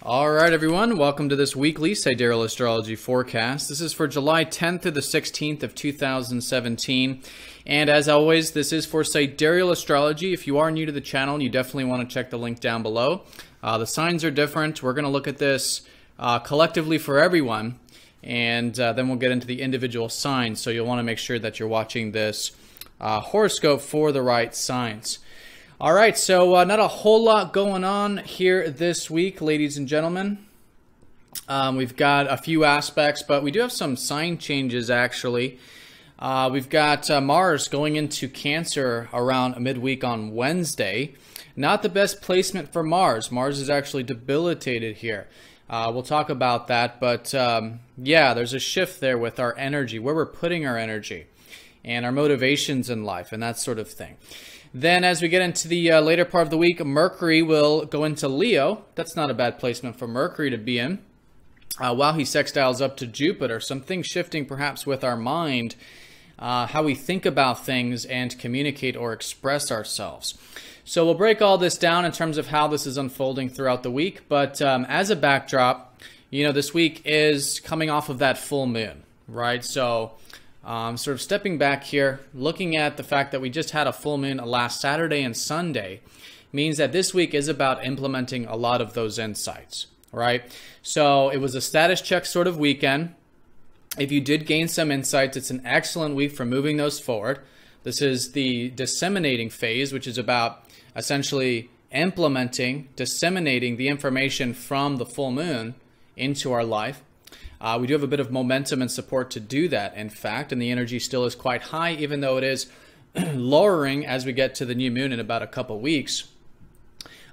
All right, everyone. Welcome to this weekly Sidereal Astrology forecast. This is for July 10th through the 16th of 2017. And as always, this is for Sidereal Astrology. If you are new to the channel, you definitely want to check the link down below. The signs are different. We're going to look at this collectively for everyone. And then we'll get into the individual signs. So you'll want to make sure that you're watching this horoscope for the right signs. All right, so not a whole lot going on here this week, ladies and gentlemen. We've got a few aspects, but we do have some sign changes, actually. We've got Mars going into Cancer around midweek on Wednesday. Not the best placement for Mars. Mars is actually debilitated here. We'll talk about that, but yeah, there's a shift there with our energy, where we're putting our energy and our motivations in life and that sort of thing. Then as we get into the later part of the week, Mercury will go into Leo. That's not a bad placement for Mercury to be in. While he sextiles up to Jupiter, some things shifting perhaps with our mind, how we think about things and communicate or express ourselves. So we'll break all this down in terms of how this is unfolding throughout the week. But as a backdrop, you know, this week is coming off of that full moon, right? So sort of stepping back here, looking at the fact that we just had a full moon last Saturday and Sunday, means that this week is about implementing a lot of those insights, right? So it was a status check sort of weekend. If you did gain some insights, it's an excellent week for moving those forward. This is the disseminating phase, which is about essentially implementing, disseminating the information from the full moon into our life. We do have a bit of momentum and support to do that, in fact, and the energy still is quite high, even though it is lowering as we get to the new moon in about a couple weeks.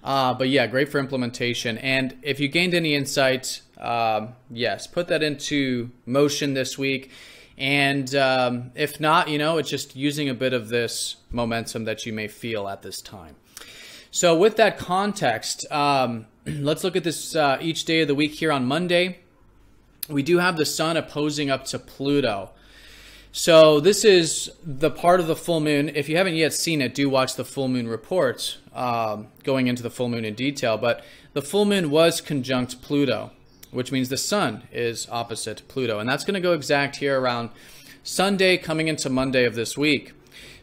But yeah, great for implementation. And if you gained any insight, yes, put that into motion this week. And if not, you know, it's just using a bit of this momentum that you may feel at this time. So with that context, let's look at this each day of the week here on Monday. We do have the sun opposing up to Pluto. So this is the part of the full moon. If you haven't yet seen it, do watch the full moon report going into the full moon in detail. But the full moon was conjunct Pluto, which means the sun is opposite Pluto. And that's going to go exact here around Sunday coming into Monday of this week.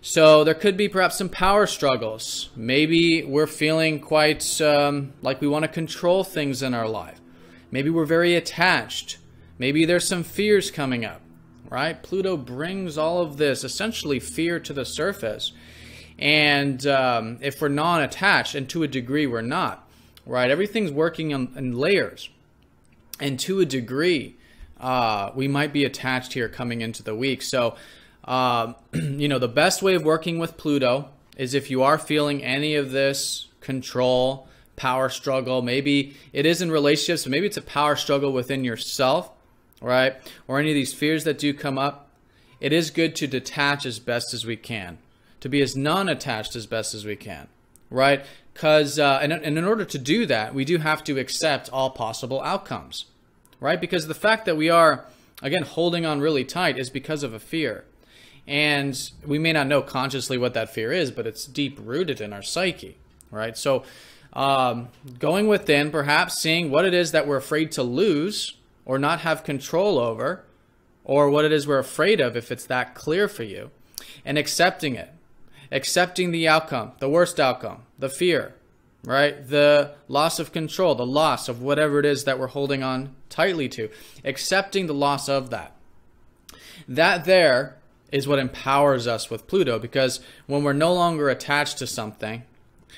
So there could be perhaps some power struggles. Maybe we're feeling quite like we want to control things in our life. Maybe we're very attached. Maybe there's some fears coming up, right? Pluto brings all of this, essentially fear, to the surface. And if we're non-attached, and to a degree we're not, right? Everything's working in layers. And to a degree, we might be attached here coming into the week. So, you know, the best way of working with Pluto is if you are feeling any of this control, power struggle. Maybe it is in relationships, so maybe it's a power struggle within yourself, right? Or any of these fears that do come up. It is good to detach as best as we can, to be as non-attached as best as we can, right? Because and in order to do that, we do have to accept all possible outcomes, right? Because the fact that we are, again, holding on really tight is because of a fear. And we may not know consciously what that fear is, but it's deep rooted in our psyche, right? So going within, perhaps seeing what it is that we're afraid to lose or not have control over, or what it is we're afraid of, if it's that clear for you, and accepting it, accepting the outcome, the worst outcome, the fear, right? The loss of control, the loss of whatever it is that we're holding on tightly to, accepting the loss of that. That there is what empowers us with Pluto, because when we're no longer attached to something,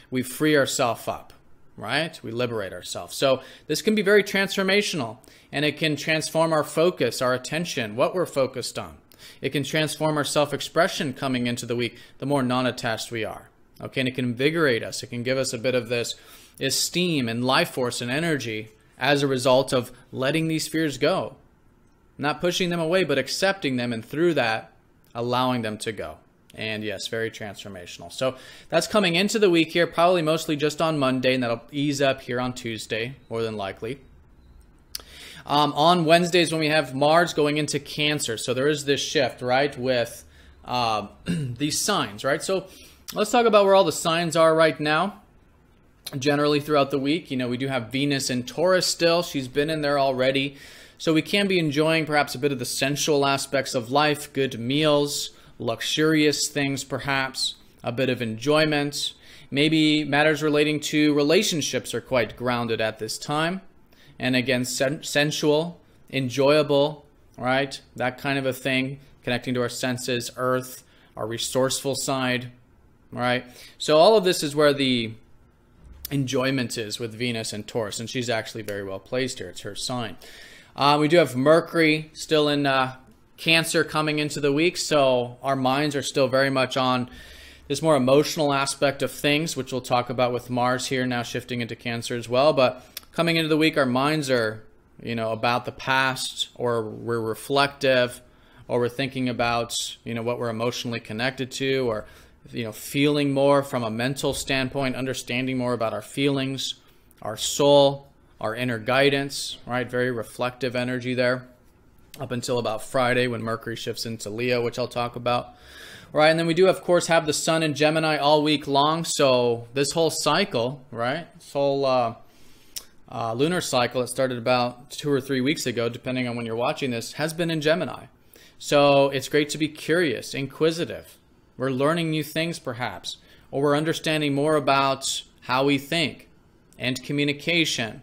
we free ourselves up, right? We liberate ourselves. So this can be very transformational, and it can transform our focus, our attention, what we're focused on. It can transform our self-expression coming into the week, the more non-attached we are. Okay, and it can invigorate us. It can give us a bit of this esteem and life force and energy as a result of letting these fears go. Not pushing them away, but accepting them, and through that, allowing them to go. And yes, very transformational. So that's coming into the week here, probably mostly just on Monday, and that'll ease up here on Tuesday, more than likely. On Wednesdays when we have Mars going into Cancer. So there is this shift, right, with these signs, right? So let's talk about where all the signs are right now. generally throughout the week. We do have Venus in Taurus still. She's been in there already. So we can be enjoying perhaps a bit of the sensual aspects of life, good meals, luxurious things perhaps, a bit of enjoyment. Maybe matters relating to relationships are quite grounded at this time. And again, sensual, enjoyable, right? That kind of a thing, connecting to our senses, earth, our resourceful side, right? So all of this is where the enjoyment is with Venus and Taurus, and she's actually very well placed here. It's her sign. We do have Mercury still in Cancer coming into the week, so our minds are still very much on this more emotional aspect of things, which we'll talk about with Mars here now shifting into Cancer as well. But coming into the week, our minds are, about the past, or we're reflective, or we're thinking about, what we're emotionally connected to, or, feeling more from a mental standpoint, understanding more about our feelings, our soul, our inner guidance, right? Very reflective energy there up until about Friday when Mercury shifts into Leo, which I'll talk about. Right, and then we do, of course, have the Sun in Gemini all week long. So this whole cycle, right, this whole lunar cycle that started about 2 or 3 weeks ago, depending on when you're watching this, has been in Gemini. So it's great to be curious, inquisitive. We're learning new things perhaps, or we're understanding more about how we think and communication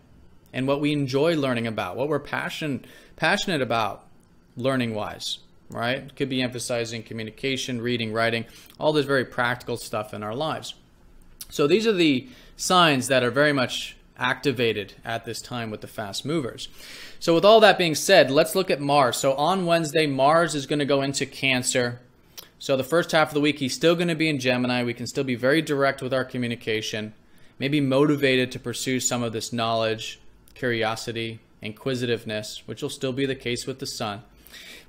and what we enjoy learning about, what we're passionate about learning-wise, right? Could be emphasizing communication, reading, writing, all this very practical stuff in our lives. So these are the signs that are very much activated at this time with the fast movers. So with all that being said, let's look at Mars. So on Wednesday, Mars is going to go into Cancer. So the first half of the week, he's still going to be in Gemini. We can still be very direct with our communication, maybe motivated to pursue some of this knowledge, curiosity, inquisitiveness, which will still be the case with the Sun.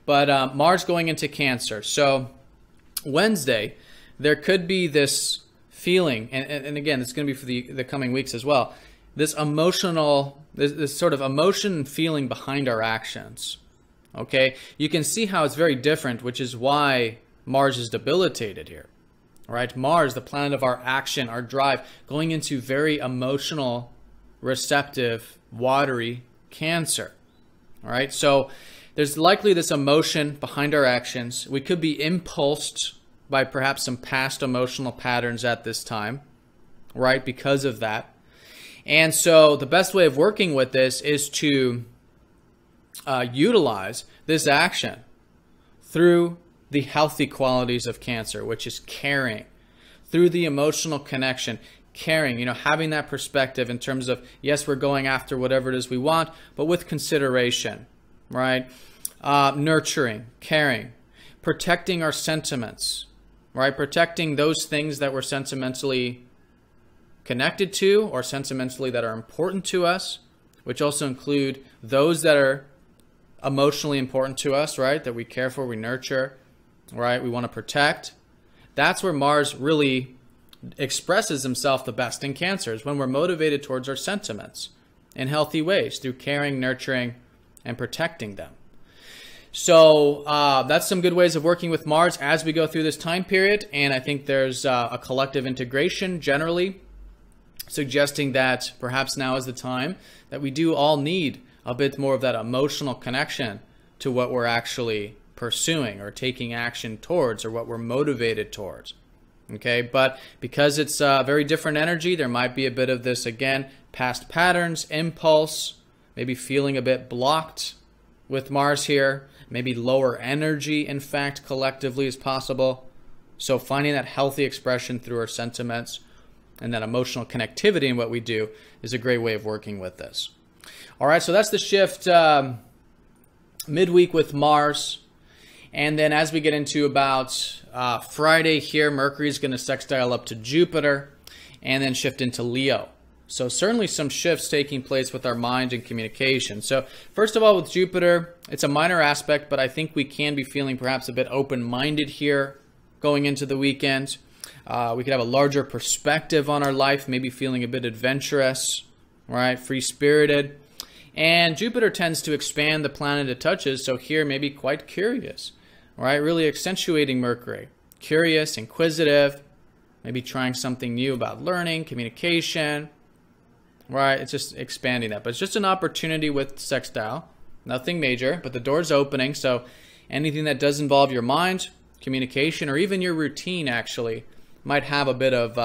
But Mars going into Cancer. So Wednesday, there could be this feeling, and again, it's going to be for the coming weeks as well, this emotional, this sort of emotion and feeling behind our actions. Okay? You can see how it's very different, which is why Mars is debilitated here. Right? Mars, the planet of our action, our drive, going into very emotional, receptive, watery Cancer. All right? So there's likely this emotion behind our actions. We could be impulsed by perhaps some past emotional patterns at this time, right? Because of that. And so the best way of working with this is to utilize this action through the healthy qualities of Cancer, which is caring, through the emotional connection, caring, having that perspective in terms of, yes, we're going after whatever it is we want, but with consideration, right? Nurturing, caring, protecting our sentiments, right? Protecting those things that we're sentimentally connected to or sentimentally that are important to us, which also include those that are emotionally important to us, right? That we care for, we nurture, right? We want to protect. That's where Mars really expresses himself the best in Cancer, is when we're motivated towards our sentiments in healthy ways through caring, nurturing, and protecting them. So that's some good ways of working with Mars as we go through this time period. And I think there's a collective integration generally, suggesting that perhaps now is the time that we do all need a bit more of that emotional connection to what we're actually pursuing or taking action towards, or what we're motivated towards. Okay, but because it's a very different energy, there might be a bit of this, again, past patterns, impulse, maybe feeling a bit blocked with Mars here, maybe lower energy, in fact, collectively as possible. So finding that healthy expression through our sentiments and that emotional connectivity in what we do is a great way of working with this. All right, so that's the shift midweek with Mars. And then as we get into about Friday here, Mercury is going to sextile up to Jupiter and then shift into Leo. So certainly some shifts taking place with our mind and communication. So first of all, with Jupiter, it's a minor aspect, but I think we can be feeling perhaps a bit open-minded here going into the weekend. We could have a larger perspective on our life, maybe feeling a bit adventurous, right? Free-spirited. And Jupiter tends to expand the planet it touches, so here maybe quite curious, right? Really accentuating Mercury. Curious, inquisitive, maybe trying something new about learning, communication, right? It's just expanding that. But it's just an opportunity with sextile. Nothing major, but the door's opening. So anything that does involve your mind, communication, or even your routine actually might have a bit of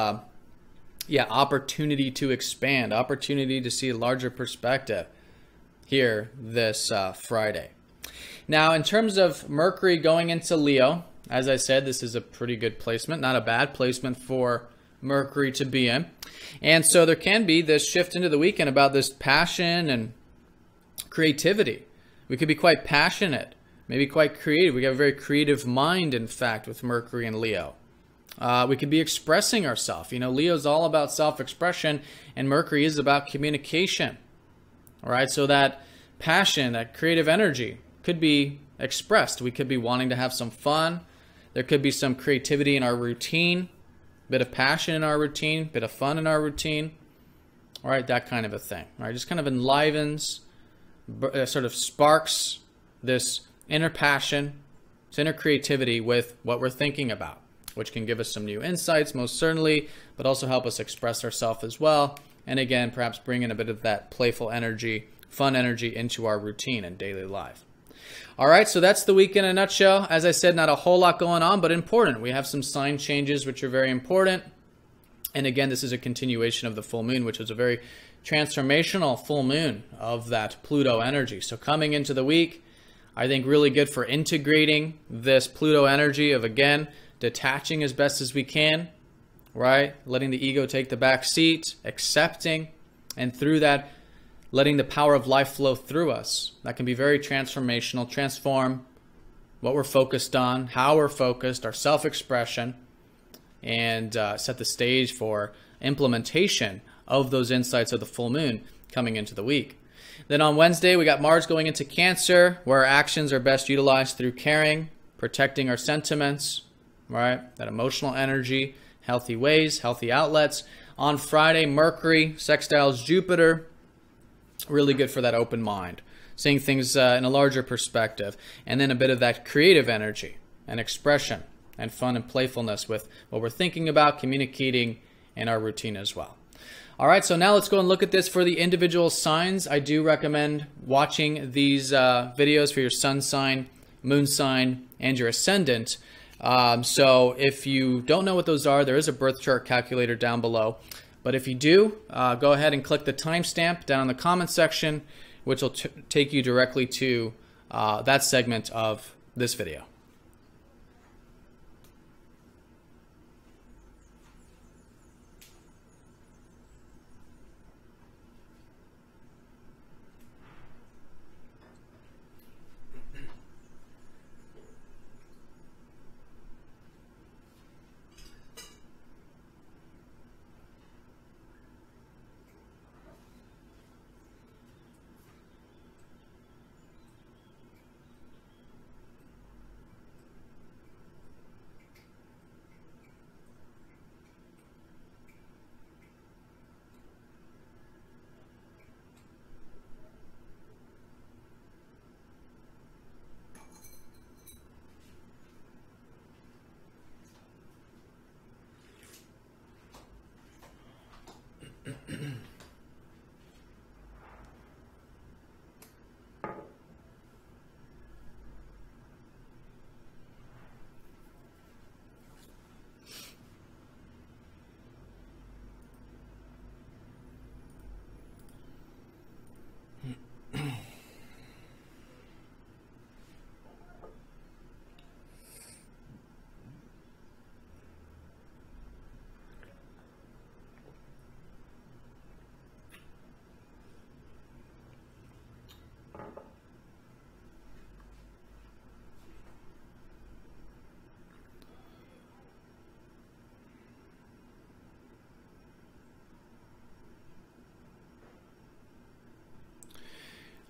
opportunity to expand, opportunity to see a larger perspective here this Friday. Now, in terms of Mercury going into Leo, as I said, this is a pretty good placement, not a bad placement for Mercury to be in. And so there can be this shift into the weekend about this passion and creativity. We could be quite passionate, maybe quite creative. We have a very creative mind, in fact, with Mercury and Leo. We could be expressing ourselves. You know, Leo's all about self-expression, and Mercury is about communication. All right, so that passion, that creative energy could be expressed. We could be wanting to have some fun. There could be some creativity in our routine, a bit of passion in our routine, a bit of fun in our routine. All right, that kind of a thing. All right, just kind of enlivens, sort of sparks this inner passion, this inner creativity with what we're thinking about, which can give us some new insights, most certainly, but also help us express ourselves as well. And again, perhaps bring in a bit of that playful energy, fun energy into our routine and daily life. All right, so that's the week in a nutshell. As I said, not a whole lot going on, but important. We have some sign changes, which are very important. And again, this is a continuation of the full moon, which was a very transformational full moon of that Pluto energy. So coming into the week, I think really good for integrating this Pluto energy of, again, detaching as best as we can, right? Letting the ego take the back seat, accepting, and through that, letting the power of life flow through us. That can be very transformational, transform what we're focused on, how we're focused, our self-expression, and set the stage for implementation of those insights of the full moon coming into the week. Then on Wednesday, we got Mars going into Cancer, where our actions are best utilized through caring, protecting our sentiments, right? That emotional energy, healthy ways, healthy outlets. On Friday, Mercury sextiles Jupiter, really good for that open mind, seeing things in a larger perspective, and then a bit of that creative energy and expression and fun and playfulness with what we're thinking about, communicating in our routine as well. All right, so now let's go and look at this for the individual signs. I do recommend watching these videos for your sun sign, moon sign, and your ascendant. So if you don't know what those are, there is a birth chart calculator down below. But if you do, go ahead and click the timestamp down in the comment section, which will take you directly to that segment of this video.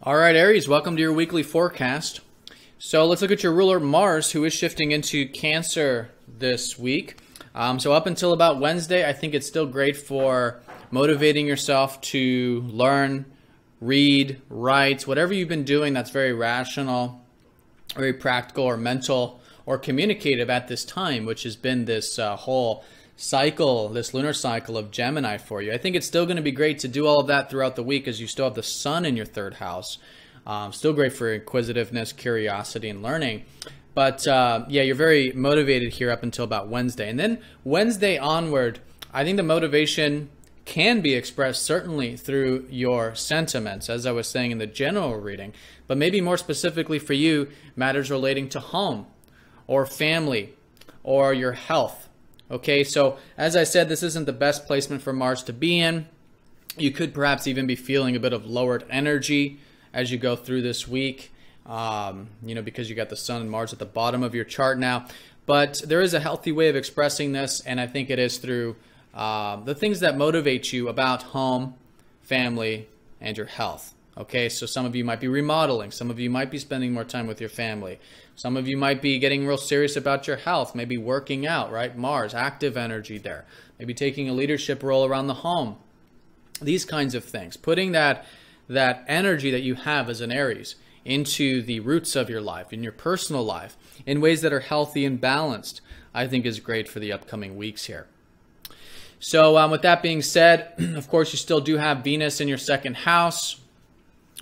All right, Aries, welcome to your weekly forecast. So let's look at your ruler, Mars, who is shifting into Cancer this week. So up until about Wednesday, I think it's still great for motivating yourself to learn, read, write, whatever you've been doing that's very rational, very practical or mental or communicative at this time, which has been this whole cycle, this lunar cycle of Gemini for you. I think it's still going to be great to do all of that throughout the week as you still have the sun in your third house. Still great for inquisitiveness, curiosity, and learning. But yeah, you're very motivated here up until about Wednesday. And then Wednesday onward, I think the motivation can be expressed certainly through your sentiments, as I was saying in the general reading, but maybe more specifically for you, matters relating to home or family or your health. Okay, so as I said, this isn't the best placement for Mars to be in. You could perhaps even be feeling a bit of lowered energy as you go through this week, because you got the sun and Mars at the bottom of your chart now. But there is a healthy way of expressing this, and I think it is through the things that motivate you about home, family, and your health. Okay, so some of you might be remodeling. Some of you might be spending more time with your family. Some of you might be getting real serious about your health, maybe working out, right? Mars, active energy there. Maybe taking a leadership role around the home. These kinds of things. Putting that energy that you have as an Aries into the roots of your life, in your personal life, in ways that are healthy and balanced, I think is great for the upcoming weeks here. So with that being said, of course, you still do have Venus in your second house.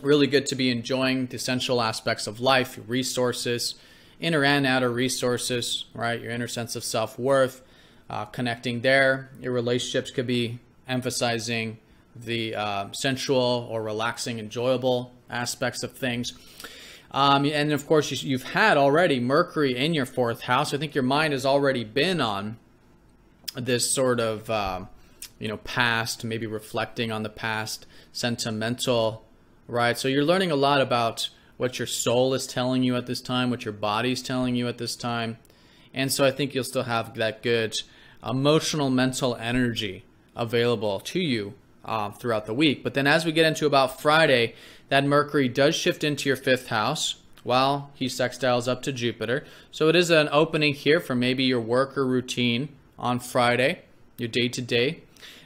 Really good to be enjoying the essential aspects of life, your resources, inner and outer resources, right? Your inner sense of self-worth, connecting there. Your relationships could be emphasizing the sensual or relaxing, enjoyable aspects of things. And of course, you've had already Mercury in your fourth house. I think your mind has already been on this sort of, past, maybe reflecting on the past, sentimental, right? So you're learning a lot about what your soul is telling you at this time, what your body's telling you at this time. And so I think you'll still have that good emotional, mental energy available to you throughout the week. But then as we get into about Friday, that Mercury does shift into your fifth house while he sextiles up to Jupiter. So it is an opening here for maybe your work or routine on Friday, your day-to-day.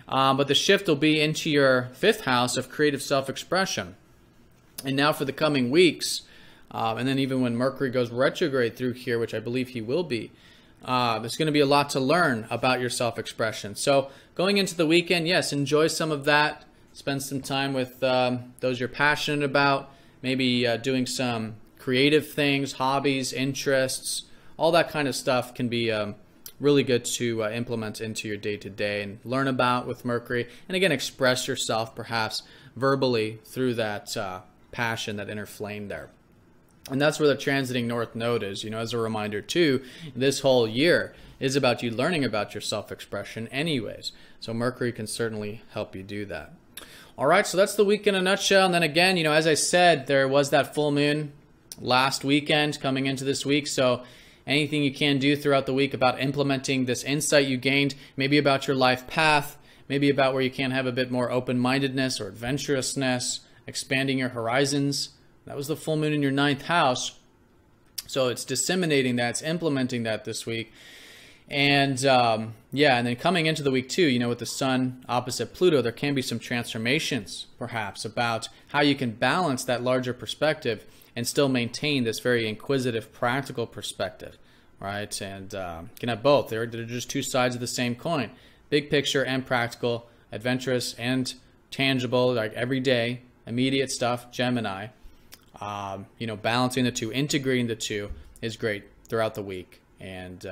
But the shift will be into your fifth house of creative self-expression. And now for the coming weeks, and then even when Mercury goes retrograde through here, which I believe he will be, there's going to be a lot to learn about your self-expression. So going into the weekend, yes, enjoy some of that. Spend some time with those you're passionate about, maybe doing some creative things, hobbies, interests, all that kind of stuff can be really good to implement into your day-to-day and learn about with Mercury. And again, express yourself perhaps verbally through that passion, that inner flame there. And that's where the transiting north node is, as a reminder too, this whole year is about you learning about your self-expression anyways. So Mercury can certainly help you do that. All right, so that's the week in a nutshell. And then again, as I said, there was that full moon last weekend coming into this week. So anything you can do throughout the week about implementing this insight you gained, maybe about your life path, maybe about where you can have a bit more open-mindedness or adventurousness, expanding your horizons. That was the full moon in your ninth house. So it's disseminating that, it's implementing that this week. And and then coming into the week too, with the sun opposite Pluto, there can be some transformations perhaps about how you can balance that larger perspective and still maintain this very inquisitive, practical perspective, right? And you can have both. They're just two sides of the same coin. Big picture and practical, adventurous and tangible, like everyday, immediate stuff, Gemini. Balancing the two, integrating the two is great throughout the week, and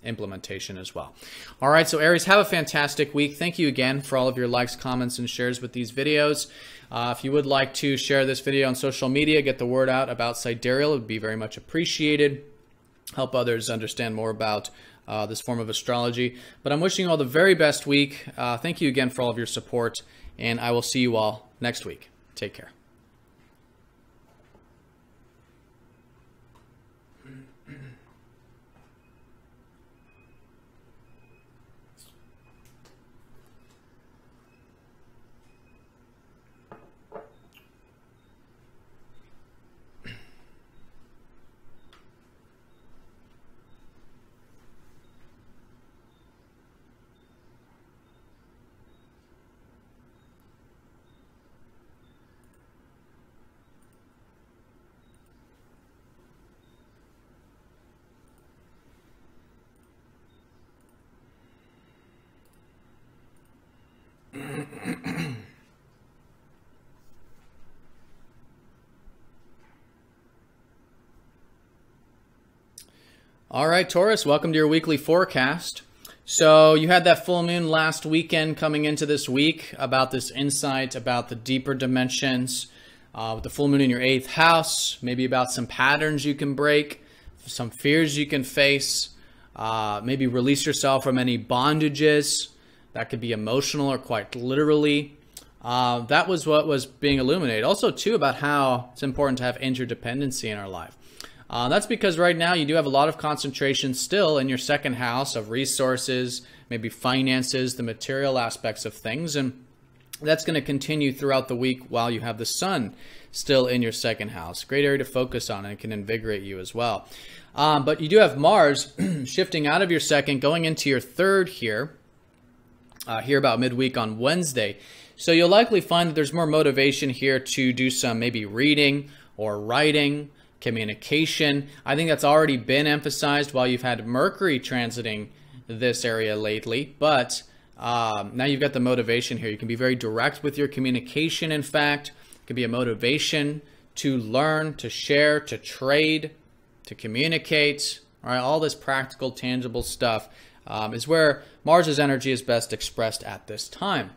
implementation as well. All right, so Aries, have a fantastic week. Thank you again for all of your likes, comments, and shares with these videos. If you would like to share this video on social media, get the word out about Sidereal, it would be very much appreciated. Help others understand more about this form of astrology. But I'm wishing you all the very best week. Thank you again for all of your support, and I will see you all next week. Take care. All right, Taurus, welcome to your weekly forecast. So you had that full moon last weekend coming into this week about this insight about the deeper dimensions, with the full moon in your 8th house, maybe about some patterns you can break, some fears you can face, maybe release yourself from any bondages. That could be emotional or quite literally. That was what was being illuminated. Also, too, about how it's important to have interdependency in our life. That's because right now you do have a lot of concentration still in your 2nd house of resources, maybe finances, the material aspects of things. And that's going to continue throughout the week while you have the sun still in your 2nd house. Great area to focus on, and it can invigorate you as well. But you do have Mars shifting out of your 2nd, going into your 3rd here about midweek on Wednesday. So you'll likely find that there's more motivation here to do some maybe reading or writing, communication. I think that's already been emphasized while you've had Mercury transiting this area lately, but now you've got the motivation here. You can be very direct with your communication. In fact, it can be a motivation to learn, to share, to trade, to communicate. All right, all this practical, tangible stuff is where Mars's energy is best expressed at this time.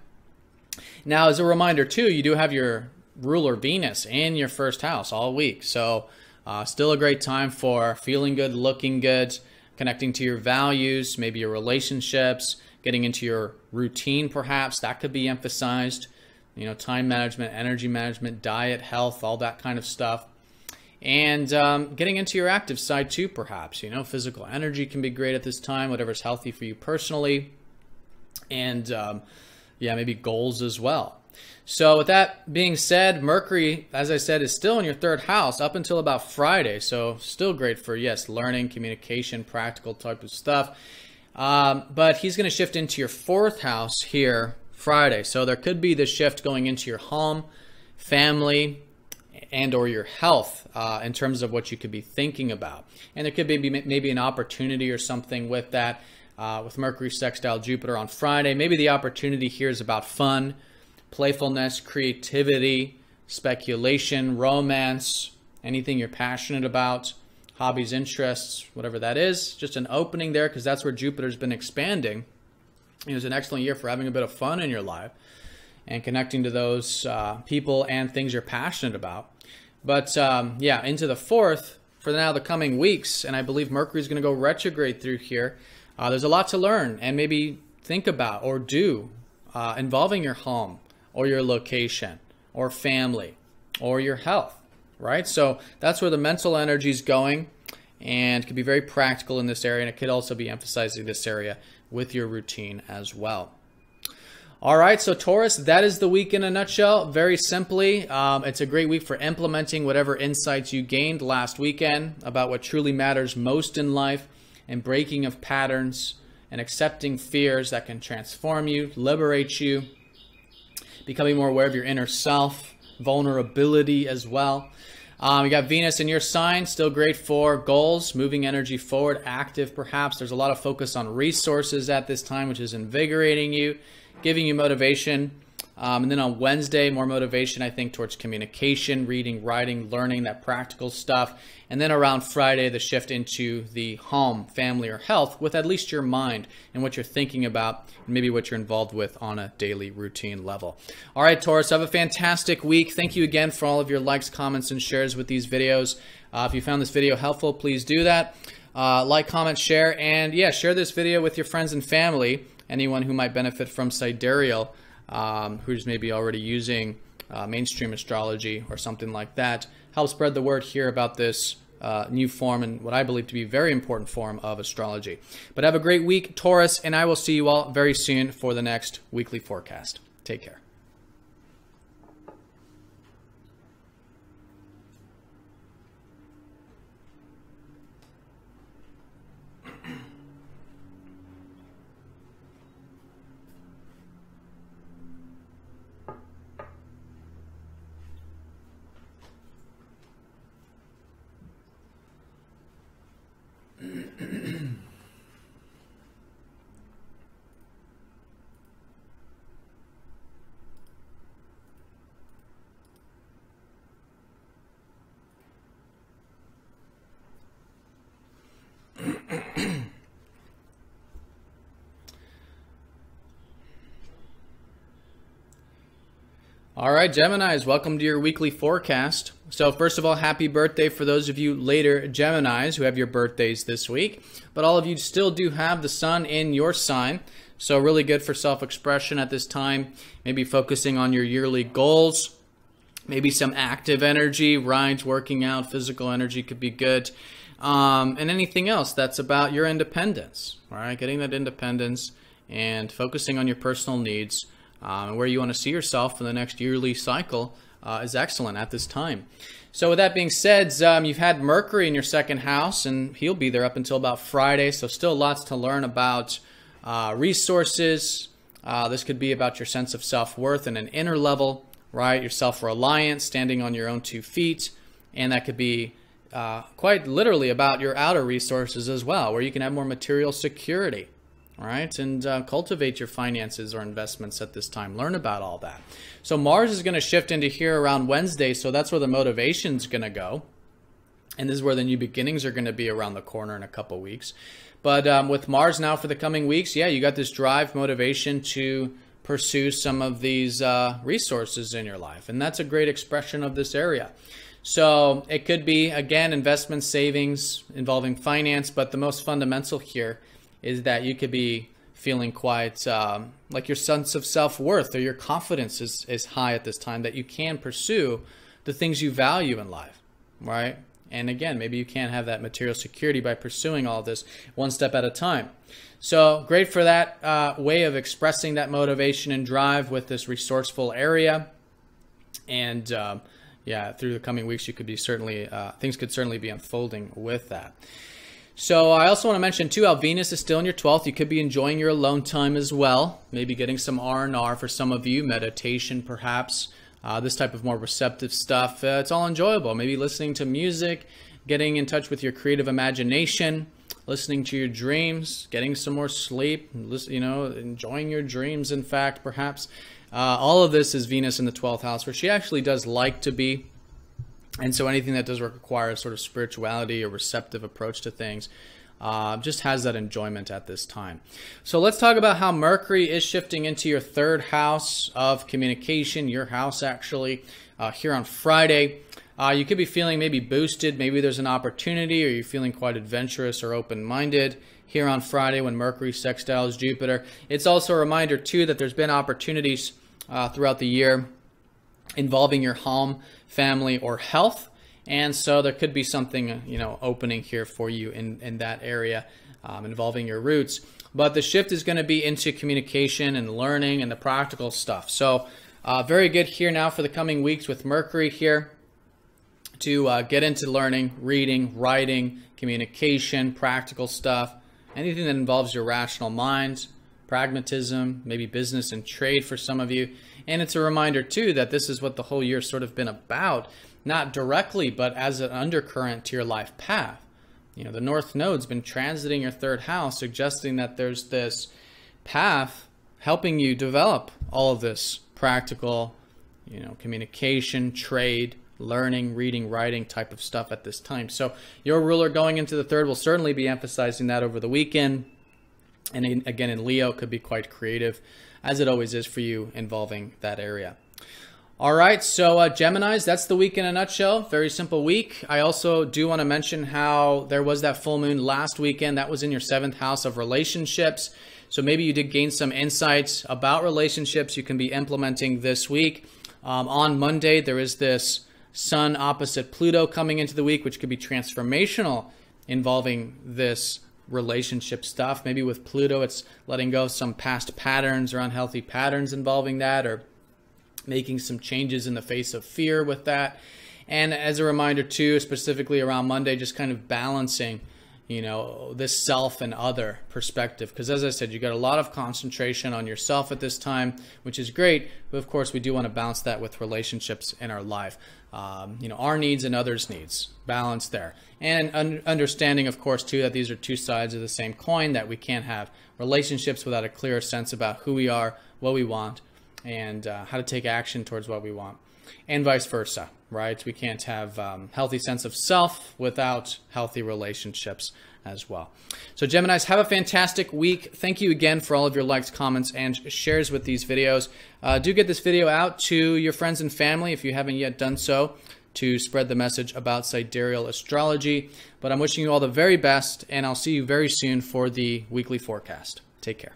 Now, as a reminder too, you do have your ruler Venus in your 1st house all week, so still a great time for feeling good, looking good, connecting to your values, maybe your relationships, getting into your routine perhaps. That could be emphasized. You know, time management, energy management, diet, health, all that kind of stuff. And getting into your active side too, perhaps. You know, physical energy can be great at this time, whatever's healthy for you personally. And yeah, maybe goals as well. So with that being said, Mercury, as I said, is still in your 3rd house up until about Friday. So still great for, yes, learning, communication, practical type of stuff. But he's going to shift into your 4th house here Friday. So there could be this shift going into your home, family, and or your health in terms of what you could be thinking about. And there could be maybe an opportunity or something with that, with Mercury sextile Jupiter on Friday. Maybe the opportunity here is about fun, playfulness, creativity, speculation, romance, anything you're passionate about, hobbies, interests, whatever that is. Just an opening there because that's where Jupiter's been expanding. It was an excellent year for having a bit of fun in your life and connecting to those people and things you're passionate about. But yeah, into the 4th for now the coming weeks, and I believe Mercury's going to go retrograde through here. There's a lot to learn and maybe think about or do involving your home, or your location, or family, or your health, right? So that's where the mental energy is going, and can be very practical in this area, and it could also be emphasizing this area with your routine as well. All right, so Taurus, that is the week in a nutshell. Very simply, it's a great week for implementing whatever insights you gained last weekend about what truly matters most in life, and breaking of patterns, and accepting fears that can transform you, liberate you, becoming more aware of your inner self, vulnerability as well. You got Venus in your sign, still great for goals, moving energy forward, active perhaps. There's a lot of focus on resources at this time, which is invigorating you, giving you motivation. And then on Wednesday, more motivation, I think, towards communication, reading, writing, learning, that practical stuff. And then around Friday, the shift into the home, family, or health with at least your mind and what you're thinking about, and maybe what you're involved with on a daily routine level. All right, Taurus, have a fantastic week. Thank you again for all of your likes, comments, and shares with these videos. If you found this video helpful, please do that. Like, comment, share, and yeah, share this video with your friends and family, anyone who might benefit from Sidereal, who's maybe already using mainstream astrology or something like that. Help spread the word here about this new form and what I believe to be a very important form of astrology. But have a great week, Taurus, and I will see you all very soon for the next weekly forecast. Take care. All right, Geminis, welcome to your weekly forecast. So first of all, happy birthday for those of you later Geminis who have your birthdays this week. But all of you still do have the sun in your sign. So really good for self-expression at this time. Maybe focusing on your yearly goals. Maybe some active energy, right? Working out, physical energy could be good. And anything else that's about your independence, all right? Getting that independence and focusing on your personal needs. Where you want to see yourself for the next yearly cycle is excellent at this time. So with that being said, you've had Mercury in your second house, and he'll be there up until about Friday. So still lots to learn about resources. This could be about your sense of self-worth and an inner level, right? Your self-reliance, standing on your own 2 feet. And that could be quite literally about your outer resources as well, where you can have more material security. All right, and cultivate your finances or investments at this time. Learn about all that. So Mars is going to shift into here around Wednesday, so that's where the motivation's going to go. And this is where the new beginnings are going to be around the corner in a couple weeks. But with Mars now for the coming weeks, yeah, you got this drive, motivation to pursue some of these resources in your life. And that's a great expression of this area. So it could be, again, investment savings involving finance, but the most fundamental here is that you could be feeling quite like your sense of self-worth or your confidence is high at this time, that you can pursue the things you value in life, right? And again, maybe you can't have that material security by pursuing all this one step at a time. So great for that way of expressing that motivation and drive with this resourceful area. And yeah, through the coming weeks, you could be certainly things could certainly be unfolding with that. So I also want to mention too, how Venus is still in your 12th. You could be enjoying your alone time as well. Maybe getting some R&R for some of you, meditation perhaps, this type of more receptive stuff. It's all enjoyable. Maybe listening to music, getting in touch with your creative imagination, listening to your dreams, getting some more sleep, enjoying your dreams, in fact, perhaps. All of this is Venus in the 12th house, where she actually does like to be. And so anything that does require a sort of spirituality or receptive approach to things just has that enjoyment at this time. So let's talk about how Mercury is shifting into your 3rd house of communication, your house actually, here on Friday. You could be feeling maybe boosted. Maybe there's an opportunity, or you're feeling quite adventurous or open-minded here on Friday when Mercury sextiles Jupiter. It's also a reminder too that there's been opportunities throughout the year involving your home, family, or health. And so there could be something, opening here for you in that area involving your roots. But the shift is going to be into communication and learning and the practical stuff. So very good here now for the coming weeks with Mercury here to get into learning, reading, writing, communication, practical stuff, anything that involves your rational mind, pragmatism, maybe business and trade for some of you. And it's a reminder too that this is what the whole year's sort of been about, not directly, but as an undercurrent to your life path. The North Node's been transiting your 3rd house, suggesting that there's this path helping you develop all of this practical, communication, trade, learning, reading, writing type of stuff at this time. So your ruler going into the 3rd will certainly be emphasizing that over the weekend. And again, in Leo, could be quite creative, as it always is for you, involving that area. All right, so Geminis, that's the week in a nutshell. Very simple week. I also do want to mention how there was that full moon last weekend. That was in your 7th house of relationships. So maybe you did gain some insights about relationships you can be implementing this week. On Monday, there is this Sun opposite Pluto coming into the week, which could be transformational, involving this relationship stuff. Maybe with Pluto, it's letting go of some past patterns or unhealthy patterns involving that, or making some changes in the face of fear with that. And as a reminder too, specifically around Monday, just kind of balancing, this self and other perspective. Because as I said, you got a lot of concentration on yourself at this time, which is great. But of course, we do want to balance that with relationships in our life. Our needs and others' needs, balance there. And understanding, of course, too, that these are two sides of the same coin, that we can't have relationships without a clear sense about who we are, what we want, and how to take action towards what we want, and vice versa. right? We can't have healthy sense of self without healthy relationships as well. So Geminis, have a fantastic week. Thank you again for all of your likes, comments, and shares with these videos. Do get this video out to your friends and family if you haven't yet done so, to spread the message about sidereal astrology. But I'm wishing you all the very best, and I'll see you very soon for the weekly forecast. Take care.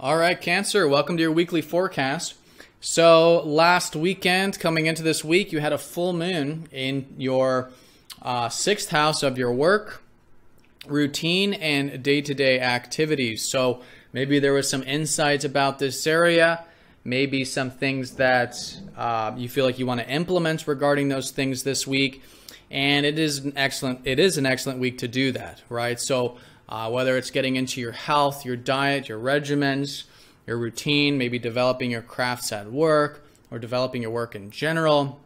All right, Cancer, welcome to your weekly forecast. So last weekend, coming into this week, you had a full moon in your 6th house of your work, routine, and day-to-day activities. So maybe there was some insights about this area, maybe some things that you feel like you want to implement regarding those things this week. And it is an excellent week to do that, right? So whether it's getting into your health, your diet, your regimens, your routine, maybe developing your crafts at work or developing your work in general.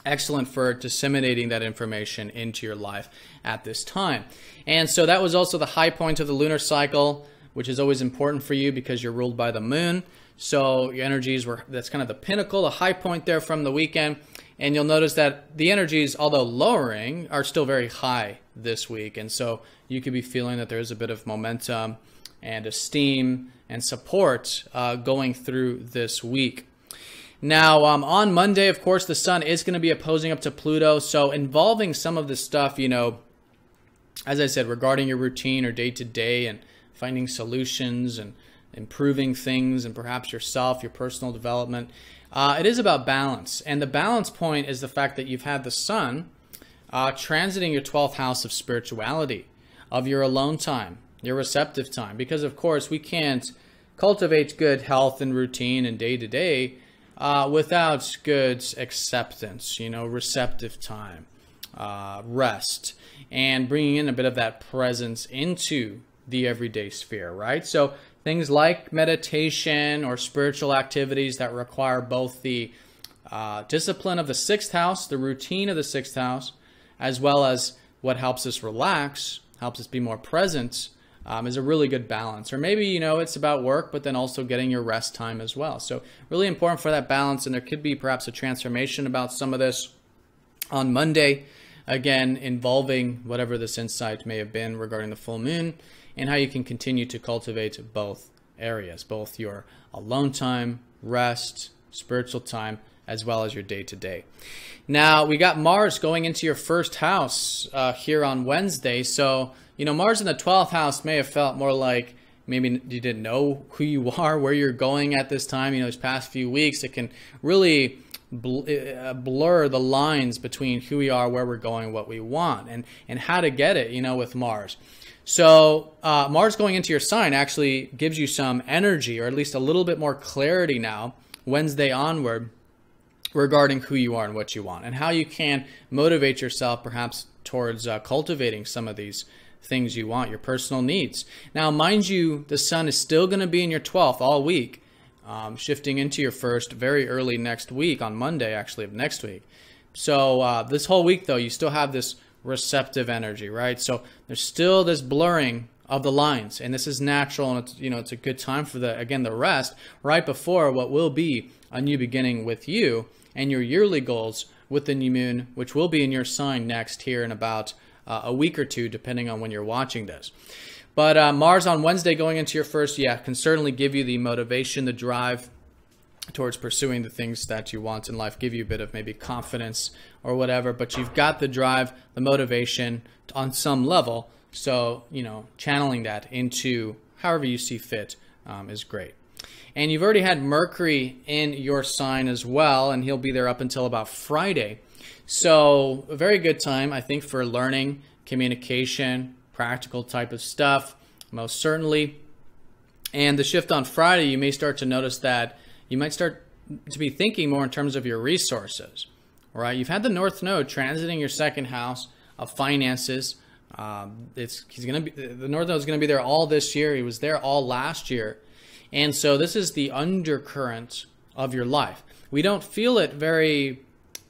Excellent for disseminating that information into your life at this time. And so that was also the high point of the lunar cycle, which is always important for you because you're ruled by the moon. So your energies that's kind of the pinnacle, the high point there from the weekend. And you'll notice that the energies, although lowering, are still very high this week. And so you could be feeling that there's a bit of momentum and esteem and support going through this week. Now, on Monday, of course, the sun is going to be opposing up to Pluto. So involving some of this stuff, you know, as I said, regarding your routine or day-to-day and finding solutions and improving things and perhaps yourself, your personal development. It is about balance. And the balance point is the fact that you've had the sun transiting your 12th house of spirituality, of your alone time, your receptive time. Because, of course, we can't cultivate good health and routine and day-to-day without good acceptance, you know, receptive time, rest, and bringing in a bit of that presence into the everyday sphere, right? So things like meditation or spiritual activities that require both the discipline of the 6th house, the routine of the 6th house, as well as what helps us relax, helps us be more present, is a really good balance. Or maybe, you know, it's about work, but then also getting your rest time as well. So really important for that balance, and there could be perhaps a transformation about some of this on Monday, again, involving whatever this insight may have been regarding the full moon, and how you can continue to cultivate both areas, both your alone time, rest, spiritual time, as well as your day-to-day. Now, we got Mars going into your 1st house here on Wednesday. So, you know, Mars in the 12th house may have felt more like maybe you didn't know who you are, where you're going at this time. You know, these past few weeks, it can really blur the lines between who we are, where we're going, what we want, and how to get it, you know, with Mars. So Mars going into your sign actually gives you some energy, or at least a little bit more clarity now, Wednesday onward, regarding who you are and what you want, and how you can motivate yourself perhaps towards cultivating some of these things you want, your personal needs. Now, mind you, the sun is still going to be in your 12th all week, shifting into your 1st very early next week, on Monday actually of next week. So this whole week, though, you still have this receptive energy, right? So there's still this blurring of the lines, and this is natural, and it's, you know, it's a good time for the rest right before what will be a new beginning with you and your yearly goals with the new moon, which will be in your sign next here in about a week or two, depending on when you're watching this. But Mars on Wednesday going into your 1st, can certainly give you the motivation, the drive towards pursuing the things that you want in life, give you a bit of maybe confidence or whatever, but you've got the drive, the motivation on some level So, channeling that into however you see fit is great. And you've already had Mercury in your sign as well, and he'll be there up until about Friday. So a very good time, I think, for learning, communication, practical type of stuff, most certainly. And the shift on Friday, you may start to notice that you might start to be thinking more in terms of your resources, right? You've had the North Node transiting your second house of finances. The North Node is going to be there all this year. He was there all last year. And so this is the undercurrent of your life. We don't feel it very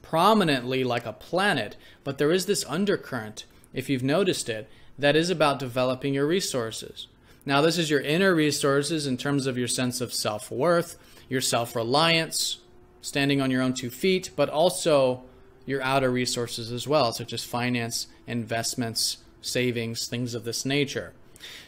prominently like a planet, but there is this undercurrent, if you've noticed it, that is about developing your resources. Now, this is your inner resources in terms of your sense of self-worth, your self-reliance, standing on your own 2 feet, but also your outer resources as well, such as finance, investments, savings, things of this nature.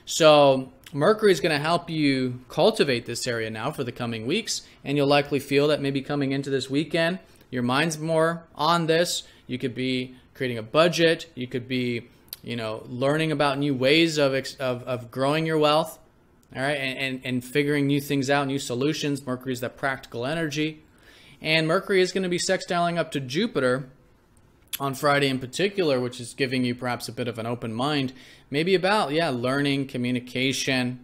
So Mercury is going to help you cultivate this area now for the coming weeks, and you'll likely feel that maybe coming into this weekend, your mind's more on this. You could be creating a budget. You could be, learning about new ways of growing your wealth, all right, and figuring new things out, new solutions. Mercury is that practical energy. And Mercury is going to be sextiling up to Jupiter on Friday in particular, which is giving you perhaps a bit of an open mind, maybe about, learning, communication,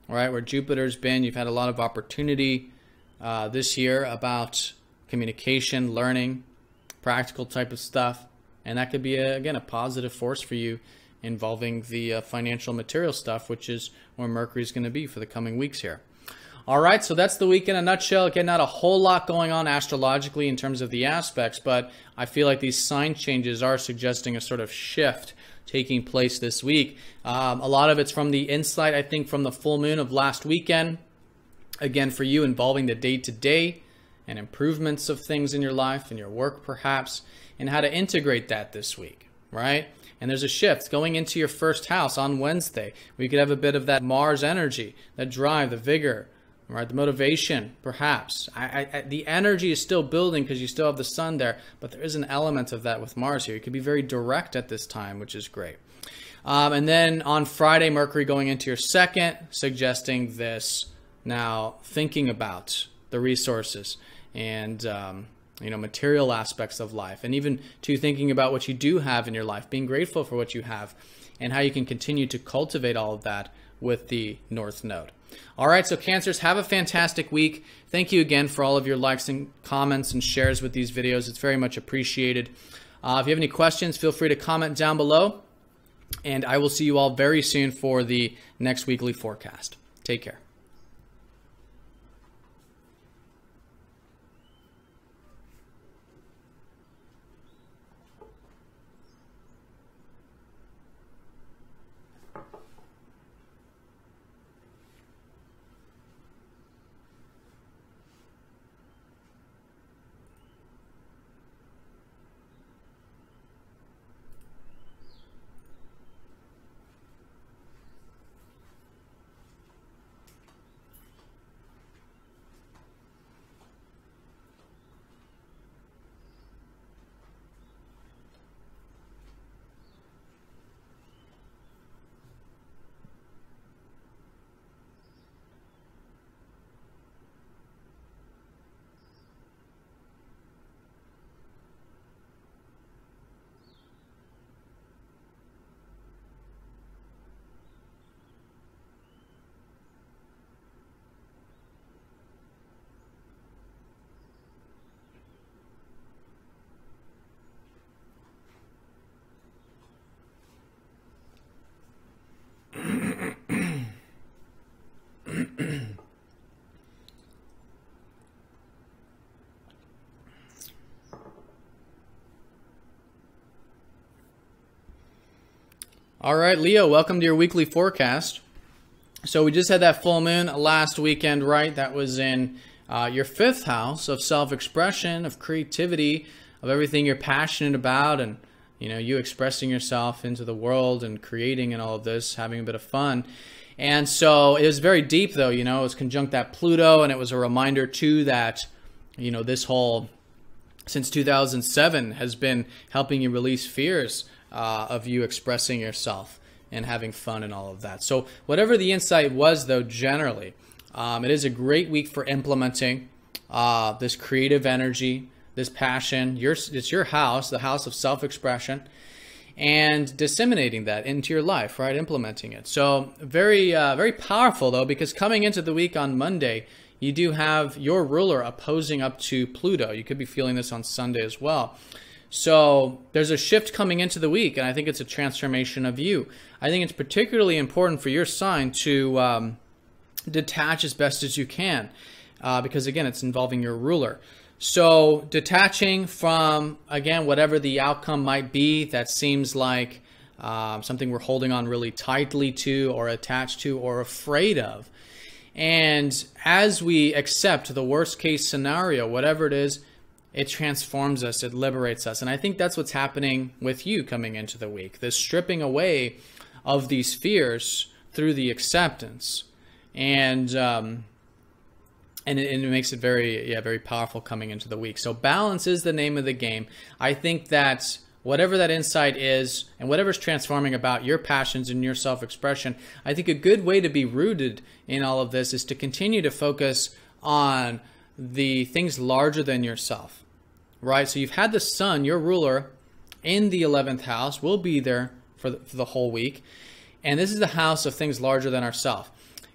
all right, where Jupiter's been. You've had a lot of opportunity this year about communication, learning, practical type of stuff. And that could be, again, a positive force for you involving the financial material stuff, which is where Mercury is going to be for the coming weeks here. All right, so that's the week in a nutshell. Again, not a whole lot going on astrologically in terms of the aspects, but I feel like these sign changes are suggesting a sort of shift taking place this week. A lot of it's from the insight, I think, from the full moon of last weekend. Again, for you, involving the day-to-day and improvements of things in your life and your work, perhaps, and how to integrate that this week, right? And there's a shift going into your first house on Wednesday. We could have a bit of that Mars energy, that drive, the vigor, right? The motivation, perhaps. The energy is still building because you still have the sun there, but there is an element of that with Mars here. You could be very direct at this time, which is great. And then on Friday, Mercury going into your second, suggesting this now thinking about the resources and material aspects of life, and even to thinking about what you do have in your life, being grateful for what you have, and how you can continue to cultivate all of that with the North Node. All right, so Cancers, have a fantastic week. Thank you again for all of your likes and comments and shares with these videos. It's very much appreciated. If you have any questions, feel free to comment down below, and I will see you all very soon for the next weekly forecast. Take care. All right, Leo, welcome to your weekly forecast. So we just had that full moon last weekend, right? That was in your fifth house of self-expression, of creativity, of everything you're passionate about, and you expressing yourself into the world and creating and all of this, having a bit of fun. And so it was very deep, though. It was conjunct that Pluto, and it was a reminder too that this whole, since 2007, has been helping you release fears of you expressing yourself and having fun and all of that. So whatever the insight was, though, generally, it is a great week for implementing this creative energy, this passion. It's your house, the house of self-expression, and disseminating that into your life, right? Implementing it. So very, very powerful, though, because coming into the week on Monday, you do have your ruler opposing up to Pluto. You could be feeling this on Sunday as well. So there's a shift coming into the week, and I think it's a transformation of you. I think it's particularly important for your sign to detach as best as you can, because, again, it's involving your ruler. So detaching from, again, whatever the outcome might be that seems like something we're holding on really tightly to or attached to or afraid of. And as we accept the worst case scenario, whatever it is, it transforms us, it liberates us. And I think that's what's happening with you coming into the week. This stripping away of these fears through the acceptance. And it makes it very powerful coming into the week. So balance is the name of the game. I think that whatever that insight is and whatever's transforming about your passions and your self-expression, I think a good way to be rooted in all of this is to continue to focus on the things larger than yourself, right? So you've had the sun, your ruler, in the 11th house, will be there for the whole week. And this is the house of things larger than ourselves.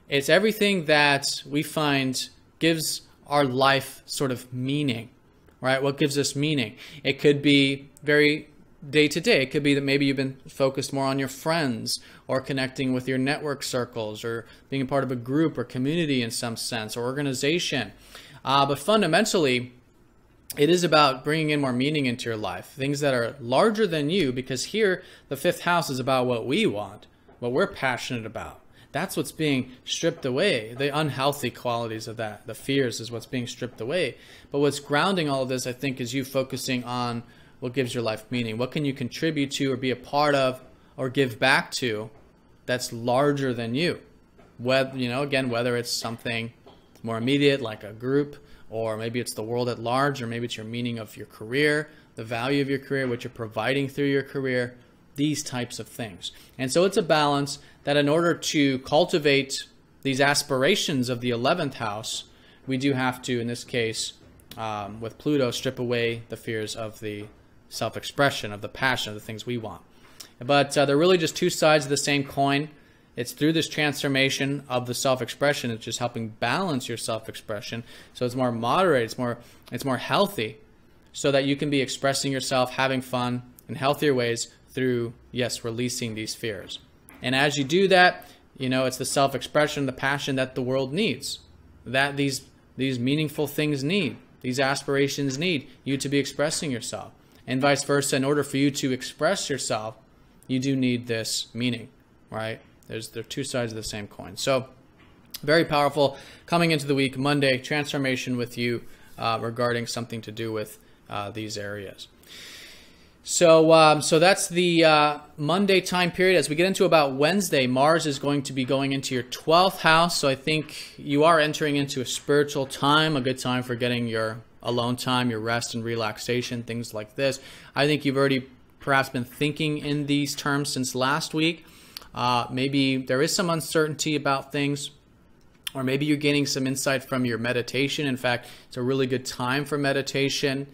It's everything that we find gives our life sort of meaning, right? What gives us meaning? It could be very day to day. It could be that maybe you've been focused more on your friends or connecting with your network circles or being a part of a group or community in some sense or organization. But fundamentally, it is about bringing in more meaning into your life, things that are larger than you, because here the 5th house is about what we want, what we're passionate about. That's what's being stripped away. The unhealthy qualities of that, the fears, is what's being stripped away. But what's grounding all of this, I think, is you focusing on what gives your life meaning. What can you contribute to or be a part of or give back to that's larger than you? Whether it's something more immediate like a group, or maybe it's the world at large, or maybe it's your meaning of your career, the value of your career, what you're providing through your career, these types of things. And so it's a balance that in order to cultivate these aspirations of the 11th house, we do have to, in this case, with Pluto, strip away the fears of the self-expression, of the passion, of the things we want. But they're really just two sides of the same coin. It's through this transformation of the self-expression, it's just helping balance your self-expression so it's more moderate, it's more healthy, so that you can be expressing yourself, having fun in healthier ways through, yes, releasing these fears. And as you do that, it's the self-expression, the passion that the world needs, that these meaningful things need, these aspirations need you to be expressing yourself. And vice versa, in order for you to express yourself, you do need this meaning, right? They're two sides of the same coin. So very powerful coming into the week, Monday, transformation with you regarding something to do with these areas. So that's the Monday time period. As we get into about Wednesday, Mars is going to be going into your 12th house. So I think you are entering into a spiritual time, a good time for getting your alone time, your rest and relaxation, things like this. I think you've already perhaps been thinking in these terms since last week. Maybe there is some uncertainty about things, or maybe you're gaining some insight from your meditation. In fact, it's a really good time for meditation,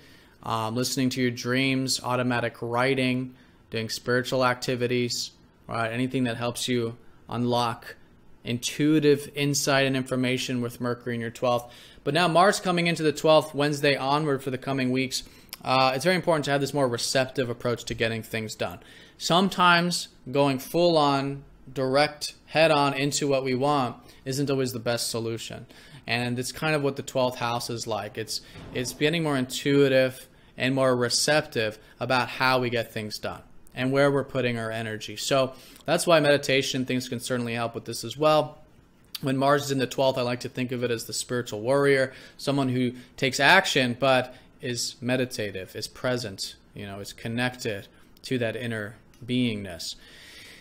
listening to your dreams, automatic writing, doing spiritual activities, right? Anything that helps you unlock intuitive insight and information with Mercury in your 12th. But now Mars coming into the 12th, Wednesday onward for the coming weeks, it's very important to have this more receptive approach to getting things done. Sometimes going full on, direct, head on into what we want isn't always the best solution. And it's kind of what the 12th house is like. It's getting more intuitive and more receptive about how we get things done and where we're putting our energy. So that's why meditation, things can certainly help with this as well. When Mars is in the 12th, I like to think of it as the spiritual warrior, someone who takes action but is meditative, is present, is connected to that inner beingness.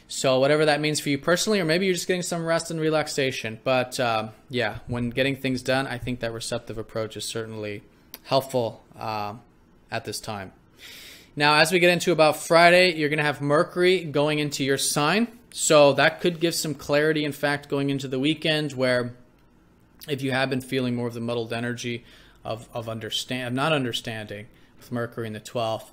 So whatever that means for you personally, or maybe you're just getting some rest and relaxation. But when getting things done, I think that receptive approach is certainly helpful at this time. Now, as we get into about Friday, you're going to have Mercury going into your sign. So that could give some clarity, in fact, going into the weekend, where if you have been feeling more of the muddled energy of not understanding with Mercury in the 12th,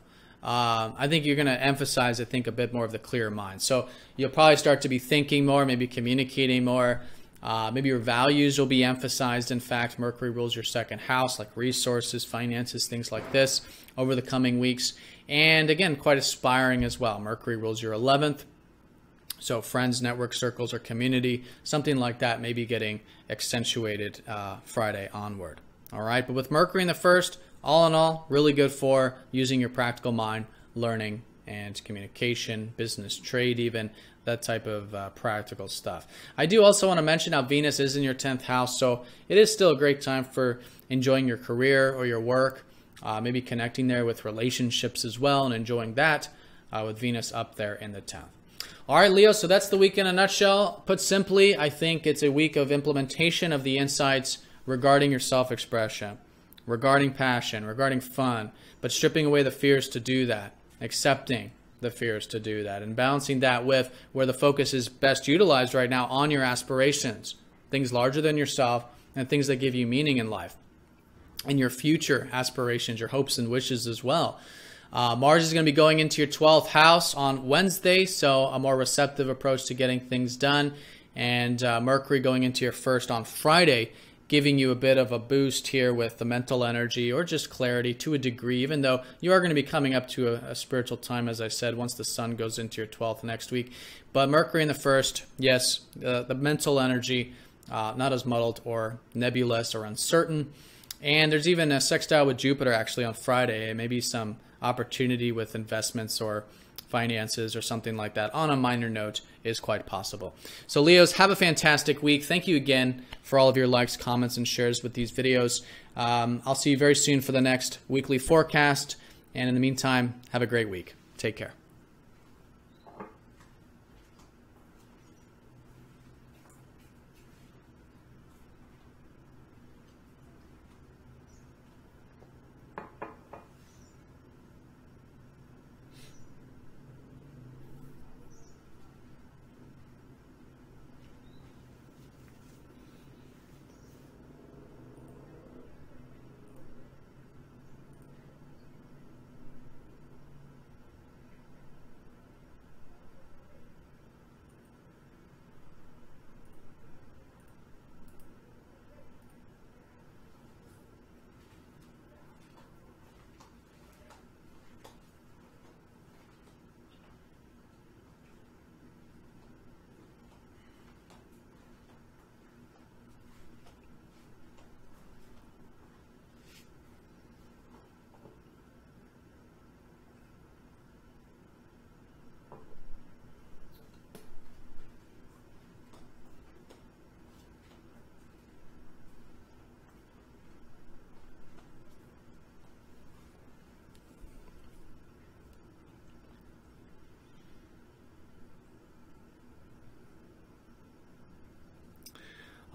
I think you're going to emphasize, I think, a bit more of the clear mind. So you'll probably start to be thinking more, maybe communicating more. Maybe your values will be emphasized. In fact, Mercury rules your second house, like resources, finances, things like this over the coming weeks. And again, quite aspiring as well. Mercury rules your 11th. So friends, network circles, or community, something like that may be getting accentuated Friday onward. All right, but with Mercury in the first, all in all, really good for using your practical mind, learning, and communication, business, trade, even that type of practical stuff. I do also want to mention how Venus is in your 10th house, so it is still a great time for enjoying your career or your work, maybe connecting there with relationships as well and enjoying that with Venus up there in the 10th. All right, Leo, so that's the week in a nutshell. Put simply, I think it's a week of implementation of the insights regarding your self-expression, regarding passion, regarding fun, but stripping away the fears to do that, accepting the fears to do that, and balancing that with where the focus is best utilized right now on your aspirations, things larger than yourself and things that give you meaning in life, and your future aspirations, your hopes and wishes as well. Mars is going to be going into your 12th house on Wednesday, so a more receptive approach to getting things done. And Mercury going into your first on Friday, giving you a bit of a boost here with the mental energy or just clarity to a degree, even though you are going to be coming up to a spiritual time, as I said, once the sun goes into your 12th next week. But Mercury in the first, yes, the mental energy, not as muddled or nebulous or uncertain. And there's even a sextile with Jupiter actually on Friday, maybe some opportunity with investments or finances or something like that on a minor note is quite possible. So Leos, have a fantastic week. Thank you again for all of your likes, comments, and shares with these videos. I'll see you very soon for the next weekly forecast. And in the meantime, have a great week. Take care.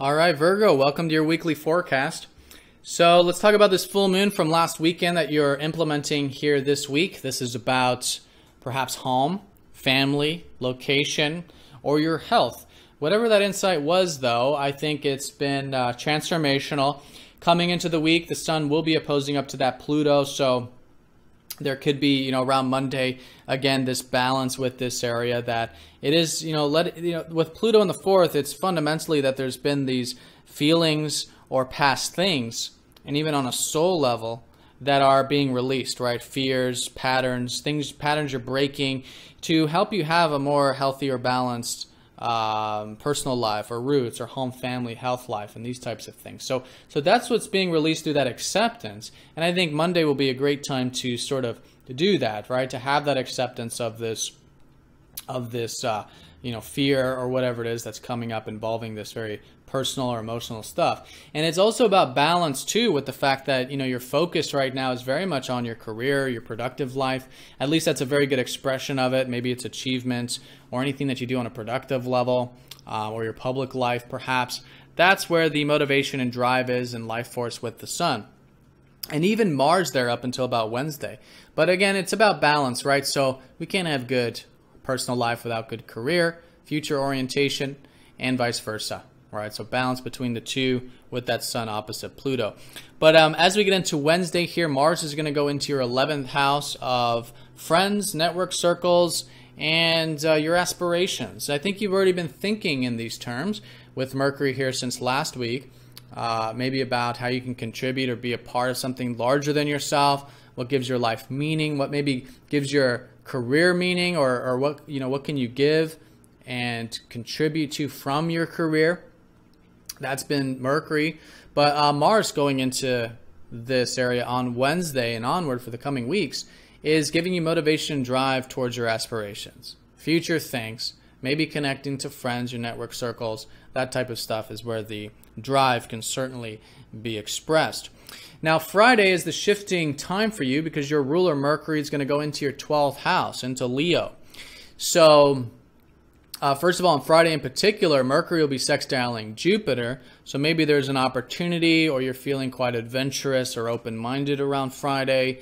All right, Virgo, welcome to your weekly forecast. So let's talk about this full moon from last weekend that you're implementing here this week. This is about perhaps home, family, location, or your health. Whatever that insight was, though, I think it's been transformational. Coming into the week, the sun will be opposing up to that Pluto, so there could be, around Monday, again, this balance with this area that it is, with Pluto in the fourth, it's fundamentally that there's been these feelings or past things, and even on a soul level, that are being released, right? Fears, patterns you're breaking to help you have a more healthy or balanced personal life or roots or home, family, health life, and these types of things. So that's what's being released through that acceptance. And I think Monday will be a great time to sort of to do that, right? To have that acceptance of this fear or whatever it is that's coming up involving this very personal or emotional stuff. And it's also about balance too, with the fact that, your focus right now is very much on your career, your productive life. At least that's a very good expression of it. Maybe it's achievements or anything that you do on a productive level, or your public life perhaps. That's where the motivation and drive is and life force with the sun. And even Mars there up until about Wednesday. But again, it's about balance, right? So we can't have good personal life without good career, future orientation, and vice versa. All right, so balance between the two with that sun opposite Pluto. But as we get into Wednesday here, Mars is going to go into your 11th house of friends, network circles, and your aspirations. I think you've already been thinking in these terms with Mercury here since last week, maybe about how you can contribute or be a part of something larger than yourself, what gives your life meaning, what maybe gives your career meaning, or what, what can you give and contribute to from your career. That's been Mercury. But Mars going into this area on Wednesday and onward for the coming weeks is giving you motivation and drive towards your aspirations. Future things, maybe connecting to friends, your network circles, that type of stuff is where the drive can certainly be expressed. Now, Friday is the shifting time for you because your ruler Mercury is going to go into your 12th house, into Leo. So first of all, on Friday in particular, Mercury will be sextiling Jupiter. So maybe there's an opportunity, or you're feeling quite adventurous or open-minded around Friday.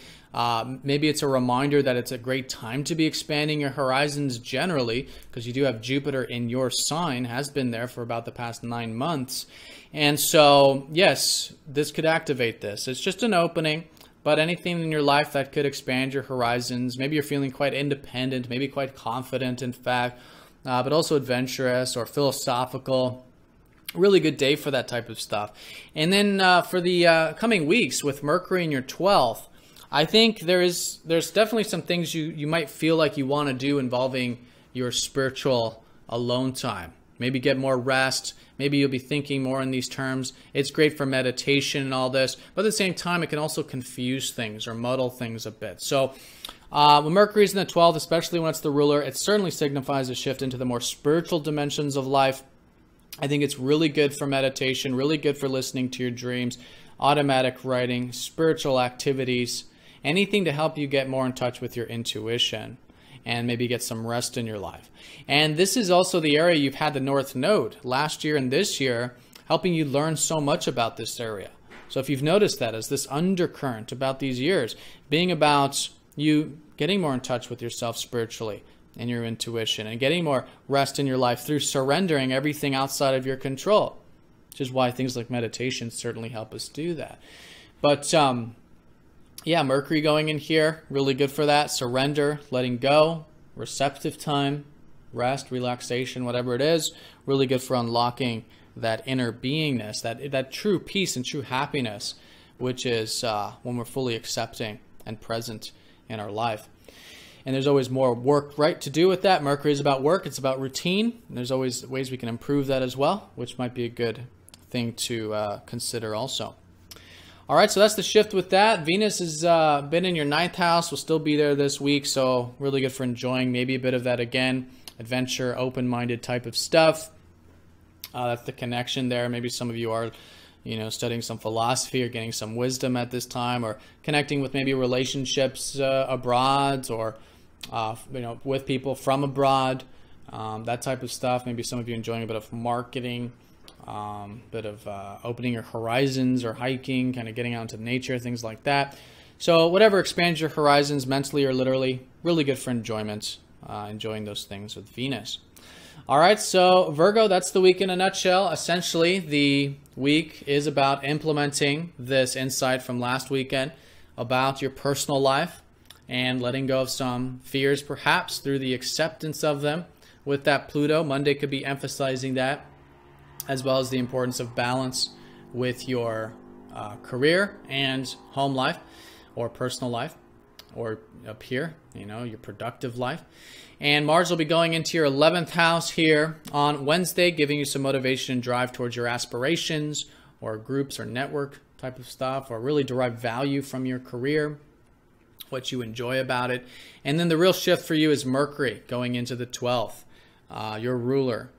Maybe it's a reminder that it's a great time to be expanding your horizons generally, because you do have Jupiter in your sign, has been there for about the past 9 months. And so, yes, this could activate this. It's just an opening, but anything in your life that could expand your horizons. Maybe you're feeling quite independent, maybe quite confident, in fact, but also adventurous or philosophical. Really good day for that type of stuff. And then for the coming weeks with Mercury in your 12th, I think there's definitely some things you might feel like you want to do involving your spiritual alone time. Maybe get more rest. Maybe you'll be thinking more in these terms. It's great for meditation and all this, but at the same time, it can also confuse things or muddle things a bit. So when Mercury's in the 12th, especially when it's the ruler, it certainly signifies a shift into the more spiritual dimensions of life. I think it's really good for meditation, really good for listening to your dreams, automatic writing, spiritual activities, anything to help you get more in touch with your intuition and maybe get some rest in your life. And this is also the area you've had the North Node last year and this year, helping you learn so much about this area. So if you've noticed that as this undercurrent about these years, being about you getting more in touch with yourself spiritually and your intuition and getting more rest in your life through surrendering everything outside of your control, which is why things like meditation certainly help us do that. But yeah, Mercury going in here, really good for that. Surrender, letting go, receptive time, rest, relaxation, whatever it is, really good for unlocking that inner beingness, that true peace and true happiness, which is when we're fully accepting and present in our life. And there's always more work, right, to do with that. Mercury is about work. It's about routine. And there's always ways we can improve that as well, which might be a good thing to consider also. All right, so that's the shift with that. Venus has been in your 9th house. Will still be there this week, so really good for enjoying maybe a bit of that again. Adventure, open-minded type of stuff. That's the connection there. Maybe some of you are studying some philosophy or getting some wisdom at this time, or connecting with maybe relationships abroad, or with people from abroad, that type of stuff. Maybe some of you enjoying a bit of marketing, bit of opening your horizons or hiking, kind of getting out into nature, things like that. So whatever expands your horizons mentally or literally, really good for enjoyment, enjoying those things with Venus. All right, so Virgo, that's the week in a nutshell. Essentially, the week is about implementing this insight from last weekend about your personal life and letting go of some fears, perhaps through the acceptance of them. With that Pluto, Monday could be emphasizing that, as well as the importance of balance with your career and home life or personal life, or up here, your productive life. And Mars will be going into your 11th house here on Wednesday, giving you some motivation and drive towards your aspirations or groups or network type of stuff, or really derive value from your career, what you enjoy about it. And then the real shift for you is Mercury going into the 12th, your ruler,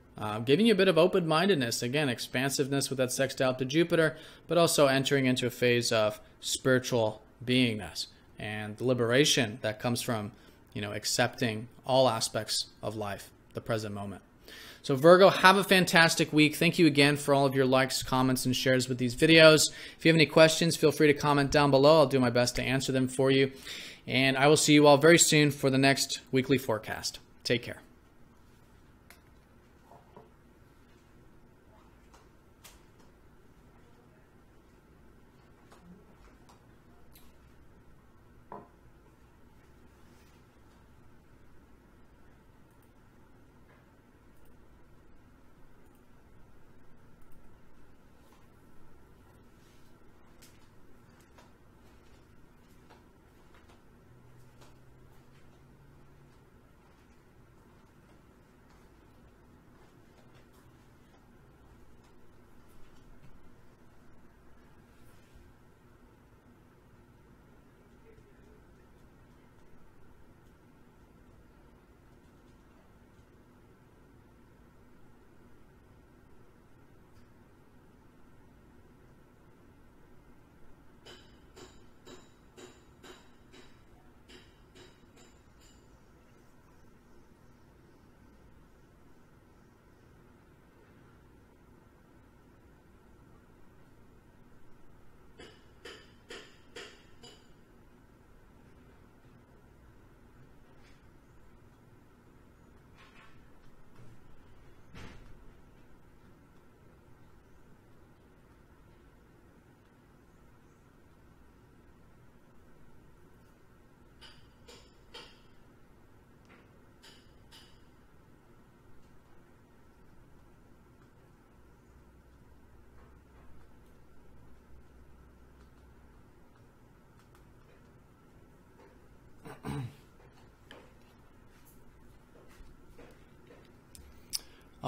giving you a bit of open-mindedness, again, expansiveness with that sextile to Jupiter, but also entering into a phase of spiritual beingness and liberation that comes from accepting all aspects of life, the present moment. So Virgo, have a fantastic week. Thank you again for all of your likes, comments, and shares with these videos. If you have any questions, feel free to comment down below. I'll do my best to answer them for you. And I will see you all very soon for the next weekly forecast. Take care.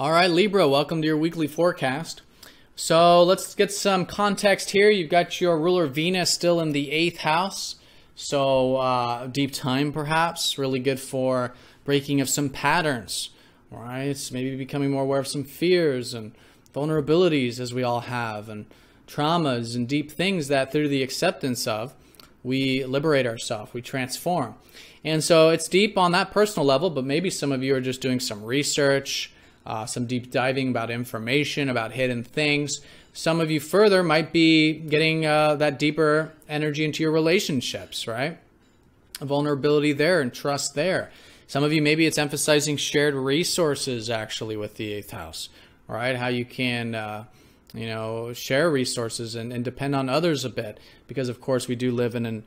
All right, Libra, welcome to your weekly forecast. So let's get some context here. You've got your ruler Venus still in the 8th house. So deep time, perhaps, really good for breaking of some patterns, right? Maybe becoming more aware of some fears and vulnerabilities as we all have, and traumas and deep things that through the acceptance of, we liberate ourselves, we transform. And so it's deep on that personal level, but maybe some of you are just doing some research, some deep diving about information, about hidden things. Some of you further might be getting that deeper energy into your relationships, right? Vulnerability there and trust there. Some of you, maybe it's emphasizing shared resources actually with the 8th house, right? How you can, share resources and depend on others a bit, because of course we do live in an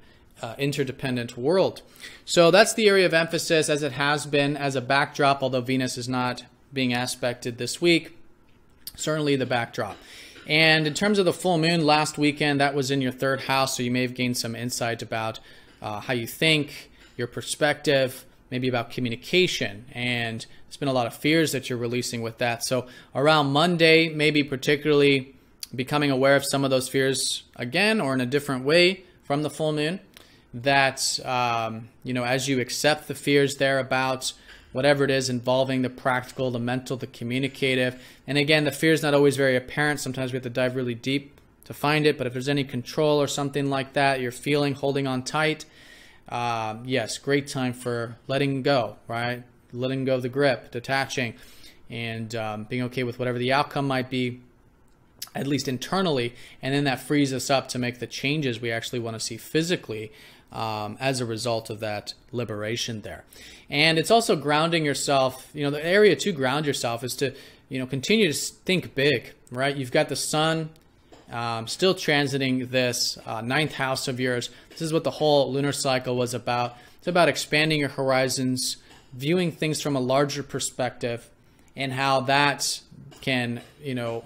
interdependent world. So that's the area of emphasis, as it has been as a backdrop, although Venus is not being aspected this week, certainly the backdrop. And in terms of the full moon last weekend, that was in your 3rd house, so you may have gained some insight about how you think, your perspective, maybe about communication, and there's been a lot of fears that you're releasing with that. So around Monday, maybe particularly becoming aware of some of those fears again, or in a different way from the full moon, that as you accept the fears there about whatever it is involving the practical, the mental, the communicative. And again, the fear is not always very apparent. Sometimes we have to dive really deep to find it. But if there's any control or something like that you're feeling, holding on tight, yes, great time for letting go, right? Letting go of the grip, detaching, and being okay with whatever the outcome might be, at least internally. And then that frees us up to make the changes we actually want to see physically as a result of that liberation there. And it's also grounding yourself. The area to ground yourself is to, continue to think big, right? You've got the sun still transiting this 9th house of yours. This is what the whole lunar cycle was about. It's about expanding your horizons, viewing things from a larger perspective, and how that can,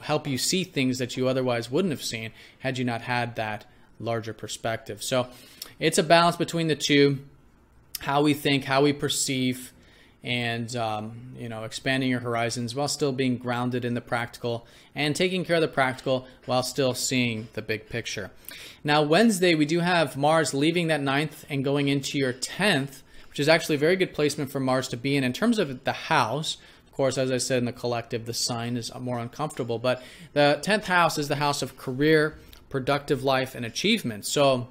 help you see things that you otherwise wouldn't have seen had you not had that larger perspective. So it's a balance between the two, how we think, how we perceive, and expanding your horizons while still being grounded in the practical, and taking care of the practical while still seeing the big picture. Now, Wednesday, we do have Mars leaving that 9th and going into your 10th, which is actually a very good placement for Mars to be in terms of the house. Of course, as I said, in the collective, the sign is more uncomfortable, but the 10th house is the house of career, productive life, and achievement. So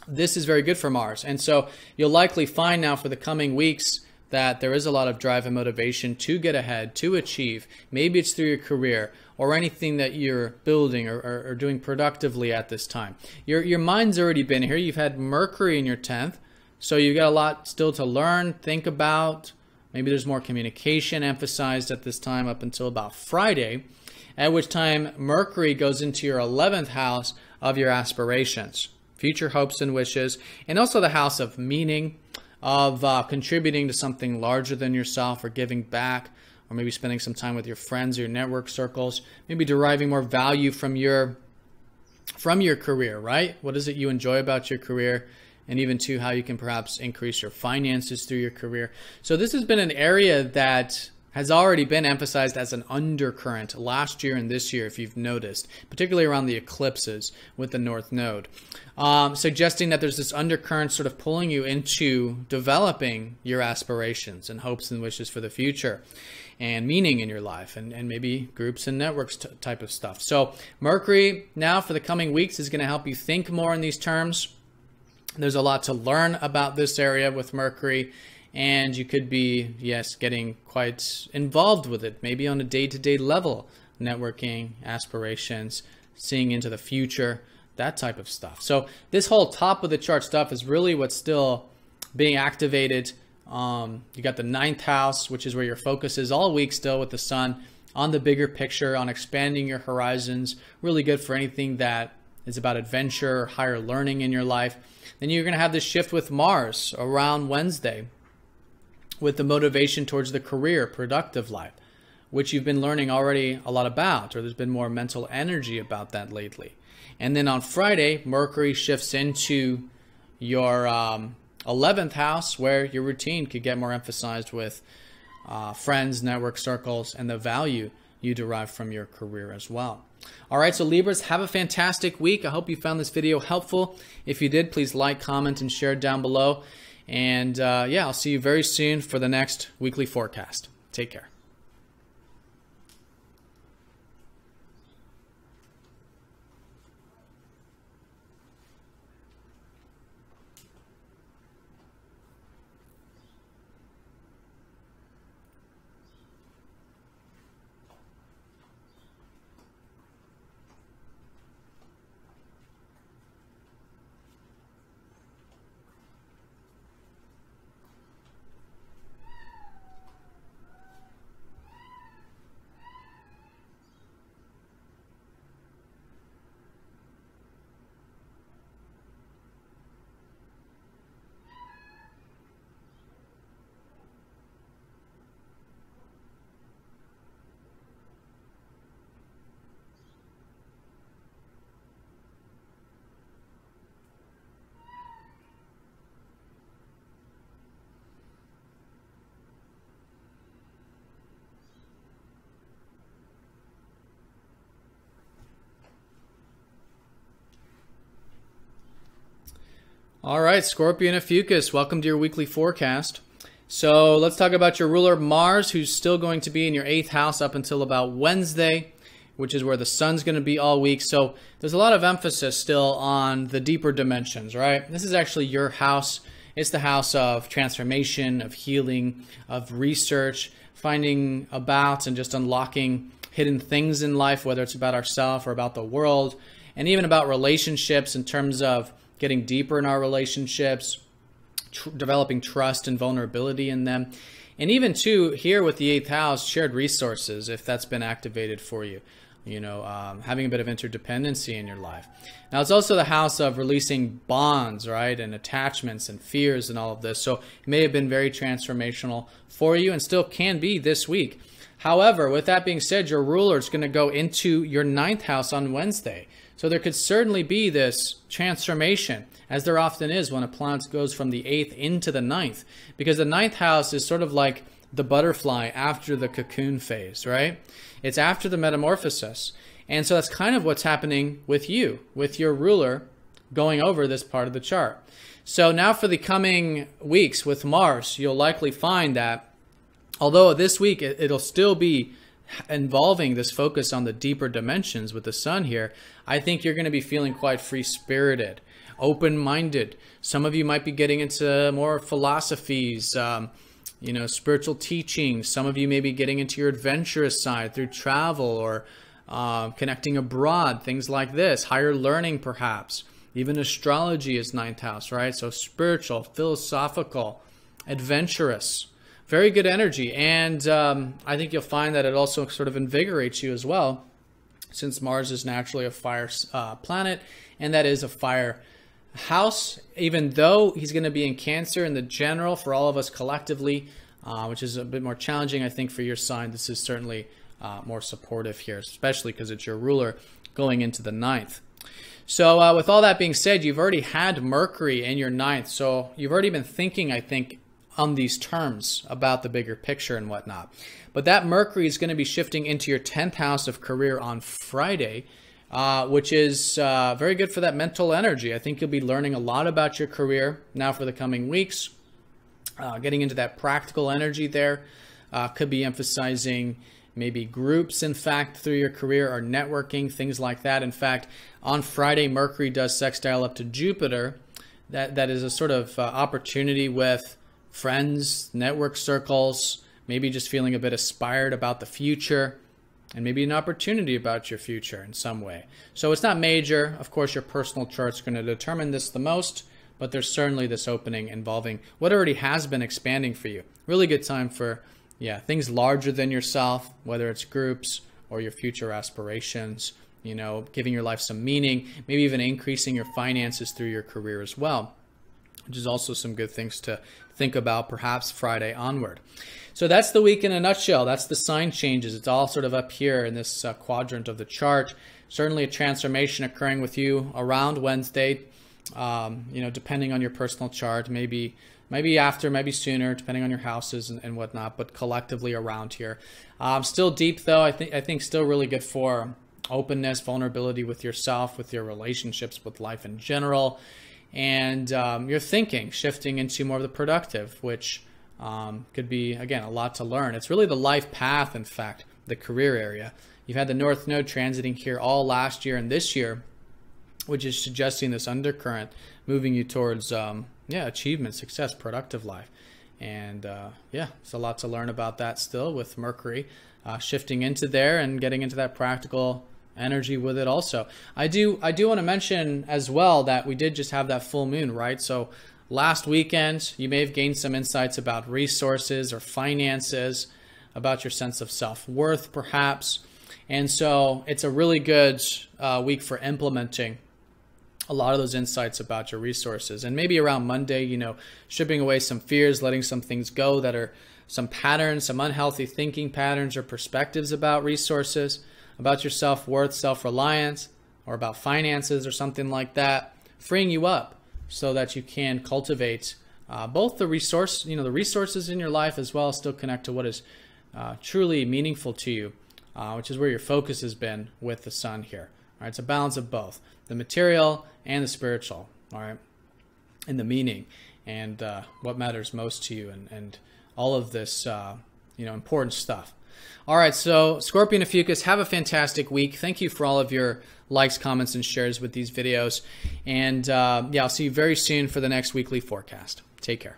this is very good for Mars. And so you'll likely find now for the coming weeks that there is a lot of drive and motivation to get ahead, to achieve. Maybe it's through your career or anything that you're building or doing productively at this time. Your mind's already been here. You've had Mercury in your 10th. So you've got a lot still to learn, think about. Maybe there's more communication emphasized at this time up until about Friday, at which time Mercury goes into your 11th house of your aspirations, future hopes and wishes, and also the house of meaning, of contributing to something larger than yourself, or giving back, or maybe spending some time with your friends or your network circles, maybe deriving more value from your career, right? What is it you enjoy about your career? And even to how you can perhaps increase your finances through your career. So this has been an area that has already been emphasized as an undercurrent last year and this year, if you've noticed, particularly around the eclipses with the North Node, suggesting that there's this undercurrent sort of pulling you into developing your aspirations and hopes and wishes for the future and meaning in your life, and maybe groups and networks type of stuff. So Mercury now for the coming weeks is going to help you think more in these terms. There's a lot to learn about this area with Mercury, and you could be, yes, getting quite involved with it, maybe on a day-to-day level, networking, aspirations, seeing into the future, that type of stuff. So this whole top of the chart stuff is really what's still being activated. You got the 9th house, which is where your focus is all week still with the sun, on the bigger picture, on expanding your horizons. Really good for anything that is about adventure or higher learning in your life. Then you're going to have this shift with Mars around Wednesday with the motivation towards the career, productive life, which you've been learning already a lot about, or there's been more mental energy about that lately. And then on Friday, Mercury shifts into your 11th house, where your routine could get more emphasized with friends, network circles, and the value you derive from your career as well. All right, so Libras, have a fantastic week. I hope you found this video helpful. If you did, please like, comment, and share down below. And yeah, I'll see you very soon for the next weekly forecast. Take care. All right, Scorpio and Ophiuchus, welcome to your weekly forecast. So let's talk about your ruler Mars, who's still going to be in your 8th house up until about Wednesday, which is where the sun's going to be all week. So there's a lot of emphasis still on the deeper dimensions, right? This is actually your house. It's the house of transformation, of healing, of research, finding about and just unlocking hidden things in life, whether it's about ourselves or about the world, and even about relationships in terms of getting deeper in our relationships, developing trust and vulnerability in them. And even too, here with the 8th house, shared resources, if that's been activated for you, having a bit of interdependency in your life. Now, it's also the house of releasing bonds, right, and attachments and fears and all of this. So it may have been very transformational for you and still can be this week. However, with that being said, your ruler is going to go into your 9th house on Wednesday. So there could certainly be this transformation, as there often is when a planet goes from the 8th into the 9th, because the 9th house is sort of like the butterfly after the cocoon phase, right? It's after the metamorphosis. And so that's kind of what's happening with you, with your ruler going over this part of the chart. So now for the coming weeks with Mars, you'll likely find that although this week it'll still be involving this focus on the deeper dimensions with the sun here, I think you're going to be feeling quite free-spirited, open-minded. Some of you might be getting into more philosophies, spiritual teachings. Some of you may be getting into your adventurous side through travel or connecting abroad, things like this. Higher learning, perhaps. Even astrology is 9th house, right? So spiritual, philosophical, adventurous. Very good energy, and I think you'll find that it also sort of invigorates you as well, since Mars is naturally a fire planet, and that is a fire house, even though he's going to be in Cancer in the general for all of us collectively, which is a bit more challenging, I think, for your sign. This is certainly more supportive here, especially because it's your ruler going into the 9th. So with all that being said, you've already had Mercury in your 9th, so you've already been thinking, I think, on these terms about the bigger picture and whatnot. But that Mercury is going to be shifting into your 10th house of career on Friday, which is very good for that mental energy. I think you'll be learning a lot about your career now for the coming weeks, getting into that practical energy there. Could be emphasizing maybe groups, in fact, through your career, or networking, things like that. In fact, on Friday, Mercury does sextile up to Jupiter. That is a sort of opportunity with friends, network circles, maybe just feeling a bit inspired about the future, and maybe an opportunity about your future in some way. So it's not major. Of course, your personal chart's going to determine this the most, but there's certainly this opening involving what already has been expanding for you. Really good time for, things larger than yourself, whether it's groups or your future aspirations, giving your life some meaning, maybe even increasing your finances through your career as well, which is also some good things to think about perhaps Friday onward. So that's the week in a nutshell. That's the sign changes. It's all sort of up here in this quadrant of the chart. Certainly a transformation occurring with you around Wednesday. you know, depending on your personal chart, maybe after, maybe sooner, depending on your houses and whatnot, but collectively around here. Still deep though. I think still really good for openness, vulnerability with yourself, with your relationships, with life in general, and your thinking shifting into more of the productive, which could be, again, a lot to learn. It's really the life path, in fact, the career area. You've had the North Node transiting here all last year and this year, which is suggesting this undercurrent moving you towards achievement, success, productive life. And yeah, it's a lot to learn about that still, with Mercury shifting into there and getting into that practical energy with it also. I do want to mention as well that we did just have that full moon, right? So last weekend, you may have gained some insights about resources or finances, about your sense of self-worth perhaps. And so it's a really good week for implementing a lot of those insights about your resources. And maybe around Monday, you know, stripping away some fears, letting some things go that are some patterns, some unhealthy thinking patterns or perspectives about resources, about your self-worth, self-reliance, or about finances or something like that, freeing you up so that you can cultivate both the resources in your life, as well as still connect to what is truly meaningful to you, which is where your focus has been with the sun here. All right, it's a balance of both, the material and the spiritual, all right, and the meaning and what matters most to you, and all of this, important stuff. All right, so Scorpio and Ophiuchus, have a fantastic week. Thank you for all of your likes, comments, and shares with these videos. And yeah, I'll see you very soon for the next weekly forecast. Take care.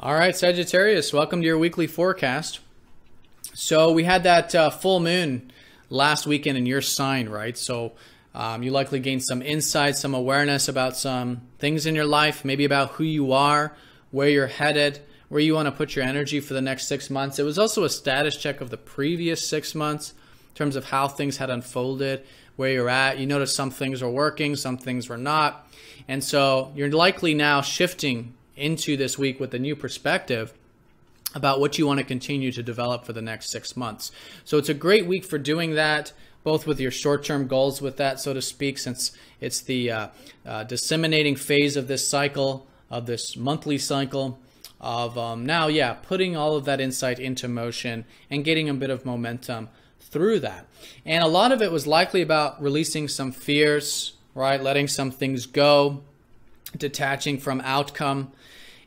All right, Sagittarius, welcome to your weekly forecast. So we had that full moon last weekend in your sign, right? So you likely gained some insight, some awareness about some things in your life, maybe about who you are, where you're headed, where you want to put your energy for the next 6 months. It was also a status check of the previous 6 months in terms of how things had unfolded, where you're at. You notice some things were working, some things were not. And so you're likely now shifting into this week with a new perspective about what you want to continue to develop for the next 6 months. So it's a great week for doing that, both with your short-term goals with that, so to speak, since it's the disseminating phase of this cycle, of this monthly cycle of putting all of that insight into motion and getting a bit of momentum through that. And a lot of it was likely about releasing some fears, right? Letting some things go, detaching from outcome.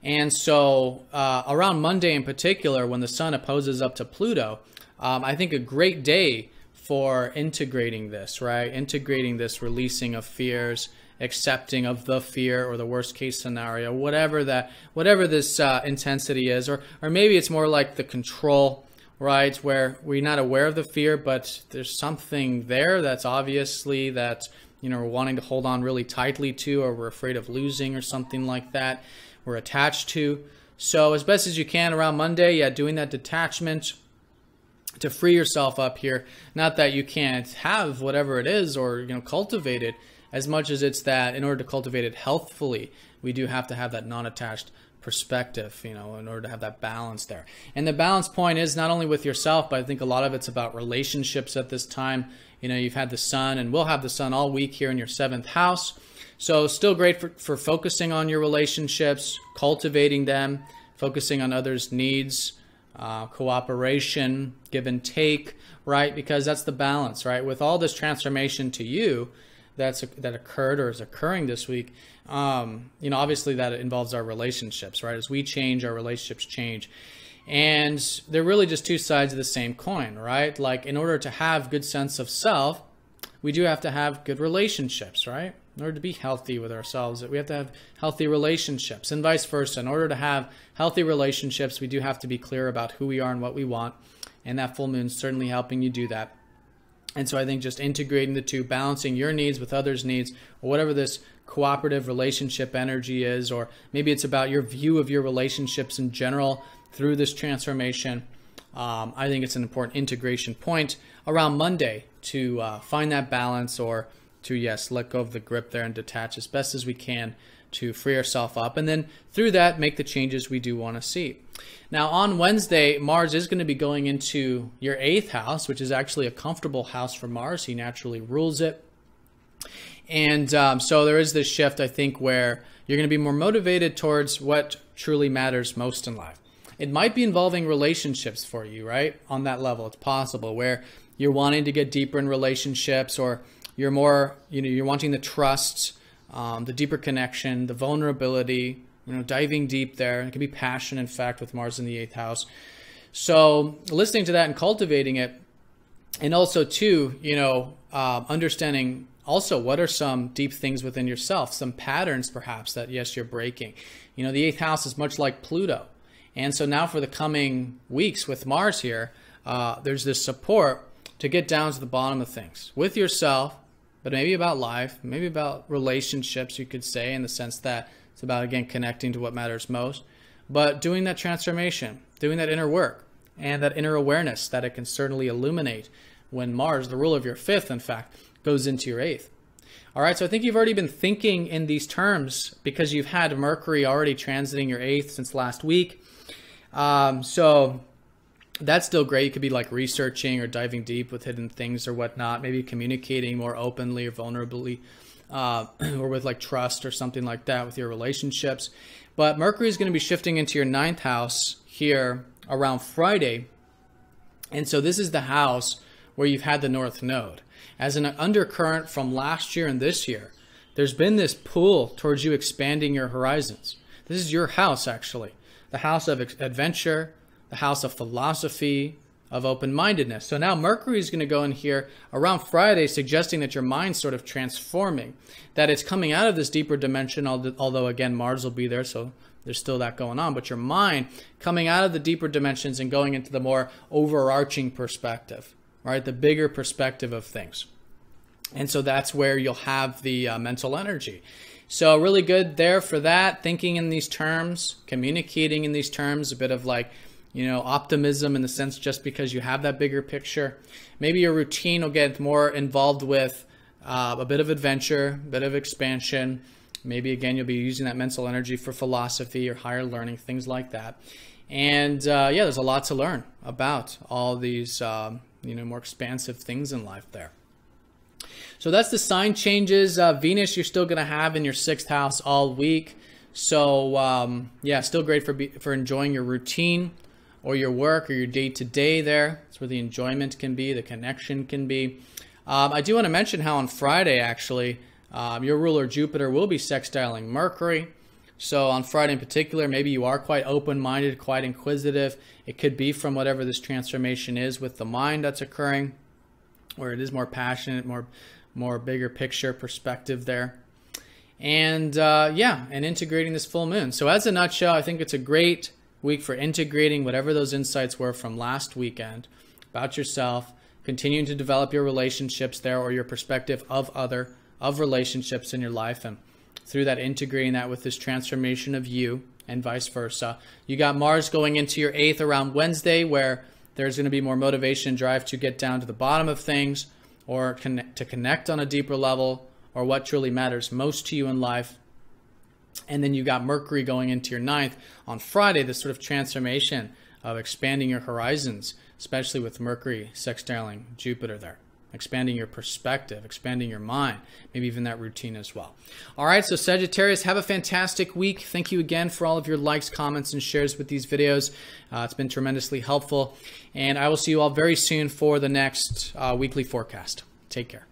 And so around Monday in particular, when the sun opposes up to Pluto, I think a great day for integrating this, right? Integrating this releasing of fears, accepting of the fear or the worst case scenario, whatever this intensity is, or maybe it's more like the control, right? Where we're not aware of the fear, but there's something there that's obviously that, we're wanting to hold on really tightly to, or we're afraid of losing or something like that we're attached to. So as best as you can around Monday, doing that detachment to free yourself up here. Not that you can't have whatever it is or, cultivate it, as much as it's that in order to cultivate it healthfully, we do have to have that non-attached perspective, in order to have that balance there. And the balance point is not only with yourself, but I think a lot of it's about relationships at this time. You've had the sun, and we'll have the sun all week here in your 7th house. So still great for focusing on your relationships, cultivating them, focusing on others' needs, cooperation, give and take, right? Because that's the balance, right? With all this transformation to you that occurred or is occurring this week, obviously that involves our relationships, right? As we change, our relationships change. And they're really just two sides of the same coin, right? Like, in order to have good sense of self, we do have to have good relationships, right? In order to be healthy with ourselves, we have to have healthy relationships, and vice versa. In order to have healthy relationships, we do have to be clear about who we are and what we want, and that full moon is certainly helping you do that. And so I think just integrating the two, balancing your needs with others' needs, or whatever this cooperative relationship energy is, or maybe it's about your view of your relationships in general through this transformation. I think it's an important integration point around Monday to find that balance, or to, yes, let go of the grip there and detach as best as we can to free ourselves up. And then through that, make the changes we do want to see. Now, on Wednesday, Mars is going to be going into your 8th house, which is actually a comfortable house for Mars. He naturally rules it. And so there is this shift, I think, where you're going to be more motivated towards what truly matters most in life. It might be involving relationships for you, right? On that level, it's possible where you're wanting to get deeper in relationships, or you're more, you're wanting the trust, the deeper connection, the vulnerability, diving deep there. It can be passion, in fact, with Mars in the 8th house. So listening to that and cultivating it, and also too, understanding also what are some deep things within yourself, some patterns perhaps that, yes, you're breaking. The 8th house is much like Pluto. And so now for the coming weeks with Mars here, there's this support to get down to the bottom of things with yourself, but maybe about life, maybe about relationships, you could say, in the sense that it's about, again, connecting to what matters most, but doing that transformation, doing that inner work, and that inner awareness that it can certainly illuminate when Mars, the ruler of your 5th, in fact, goes into your 8th. All right, so I think you've already been thinking in these terms because you've had Mercury already transiting your 8th since last week. So that's still great. You could be like researching or diving deep with hidden things or whatnot, maybe communicating more openly or vulnerably, or with like trust or something like that with your relationships. But Mercury is going to be shifting into your 9th house here around Friday. And so this is the house where you've had the North Node. As an undercurrent from last year and this year, there's been this pull towards you expanding your horizons. This is your house, actually. The house of adventure, the house of philosophy, of open-mindedness. So now Mercury is going to go in here around Friday, suggesting that your mind's sort of transforming, that it's coming out of this deeper dimension, although again, Mars will be there, so there's still that going on, but your mind coming out of the deeper dimensions and going into the more overarching perspective, right? The bigger perspective of things. And so that's where you'll have the mental energy. So really good there for that, thinking in these terms, communicating in these terms, a bit of like, optimism in the sense just because you have that bigger picture. Maybe your routine will get more involved with a bit of adventure, a bit of expansion. Maybe, again, you'll be using that mental energy for philosophy or higher learning, things like that. And, there's a lot to learn about all these, more expansive things in life there. So that's the sign changes. Venus, you're still going to have in your 6th house all week. So, still great for enjoying your routine or your work or your day-to-day there. That's where the enjoyment can be, the connection can be. I do want to mention how on Friday, actually, Your ruler Jupiter will be sextiling Mercury. So on Friday in particular, maybe you are quite open-minded, quite inquisitive. It could be from whatever this transformation is with the mind that's occurring, where it is more passionate, more bigger picture perspective there. And and integrating this full moon. So as a nutshell, I think it's a great week for integrating whatever those insights were from last weekend about yourself, continuing to develop your relationships there, or your perspective of relationships in your life, and through that integrating that with this transformation of you and vice versa. You got Mars going into your 8th around Wednesday, where there's going to be more motivation and drive to get down to the bottom of things, or to connect on a deeper level, or what truly matters most to you in life. And then you got Mercury going into your 9th on Friday, this sort of transformation of expanding your horizons, especially with Mercury sextiling Jupiter there. Expanding your perspective, expanding your mind, maybe even that routine as well. All right, so Sagittarius, have a fantastic week. Thank you again for all of your likes, comments, and shares with these videos. It's been tremendously helpful. And I will see you all very soon for the next weekly forecast. Take care.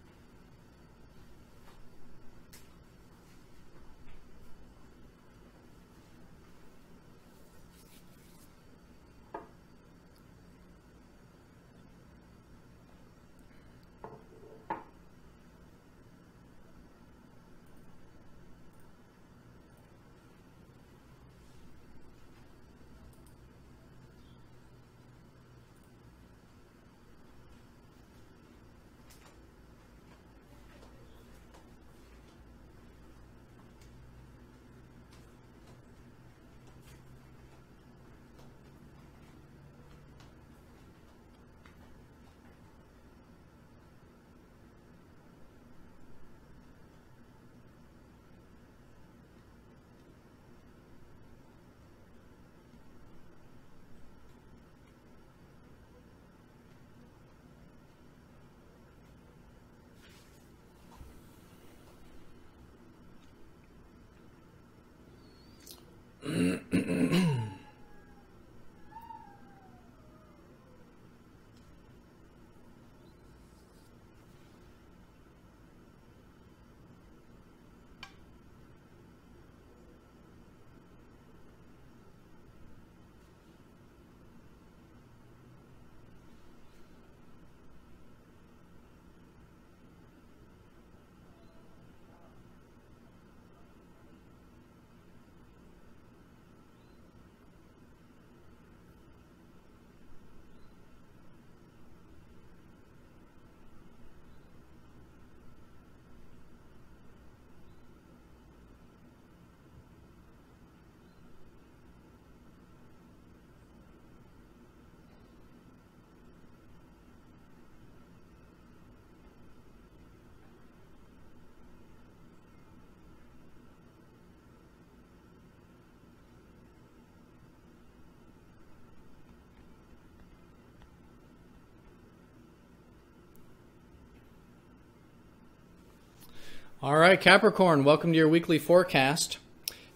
All right, Capricorn, welcome to your weekly forecast.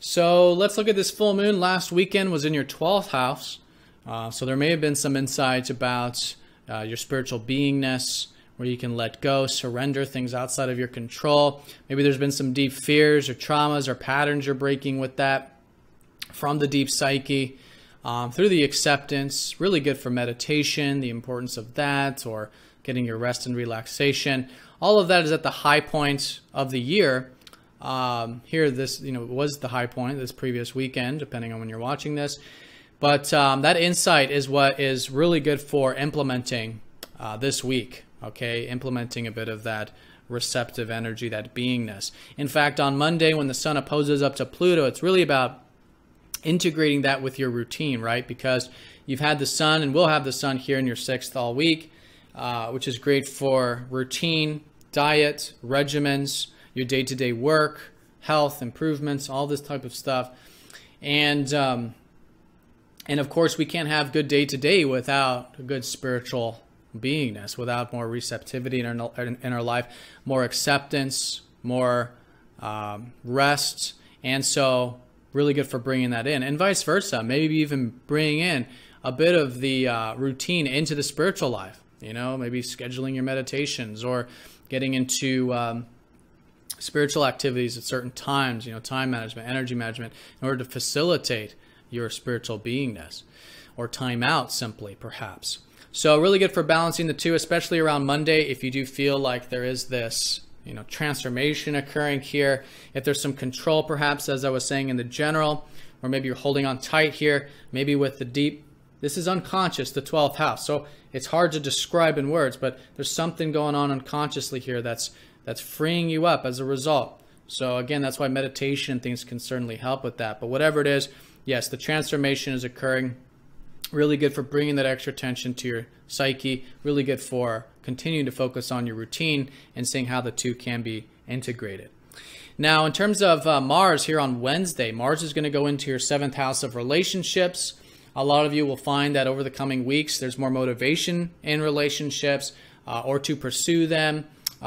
So let's look at this full moon. Last weekend was in your 12th house. So there may have been some insights about your spiritual beingness, where you can let go, surrender things outside of your control. Maybe there's been some deep fears or traumas or patterns you're breaking with that from the deep psyche through the acceptance. Really good for meditation, the importance of that, or getting your rest and relaxation. All of that is at the high point of the year. Here, this was the high point this previous weekend, depending on when you're watching this. But that insight is what is really good for implementing this week. Okay, implementing a bit of that receptive energy, that beingness. In fact, on Monday, when the sun opposes up to Pluto, it's really about integrating that with your routine, right? Because you've had the sun and will have the sun here in your 6th all week, which is great for routine, diet, regimens, your day-to-day work, health improvements, all this type of stuff. And of course, we can't have good day-to-day without a good spiritual beingness, without more receptivity in our life, more acceptance, more rest. And so really good for bringing that in, and vice versa. Maybe even bringing in a bit of the routine into the spiritual life. Maybe scheduling your meditations, or getting into spiritual activities at certain times, time management, energy management, in order to facilitate your spiritual beingness, or time out simply, perhaps. So really good for balancing the two, especially around Monday, if you do feel like there is this, transformation occurring here. If there's some control, perhaps, as I was saying in the general, or maybe you're holding on tight here, maybe with the deep, this is unconscious, the 12th house. So it's hard to describe in words, but there's something going on unconsciously here that's freeing you up as a result. So again, that's why meditation and things can certainly help with that. But whatever it is, yes, the transformation is occurring. Really good for bringing that extra attention to your psyche. Really good for continuing to focus on your routine and seeing how the two can be integrated. Now, in terms of Mars here on Wednesday, Mars is going to go into your 7th house of relationships. A lot of you will find that over the coming weeks, there's more motivation in relationships, or to pursue them,